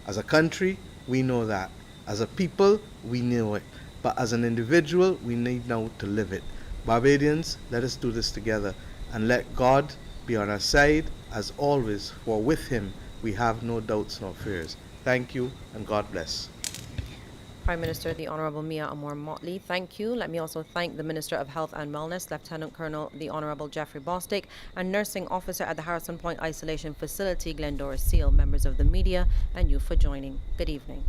As a country, we know that. As a people, we know it. But as an individual, we need now to live it. Barbadians, let us do this together and let God be on our side as always, for with him we have no doubts nor fears. Thank you and God bless. Prime Minister, the Honorable Mia Amor Motley, thank you. Let me also thank the Minister of Health and Wellness, Lieutenant Colonel the Honorable Jeffrey Bostick, and Nursing Officer at the Harrison Point Isolation Facility, Glendora Seal, members of the media, and you for joining. Good evening.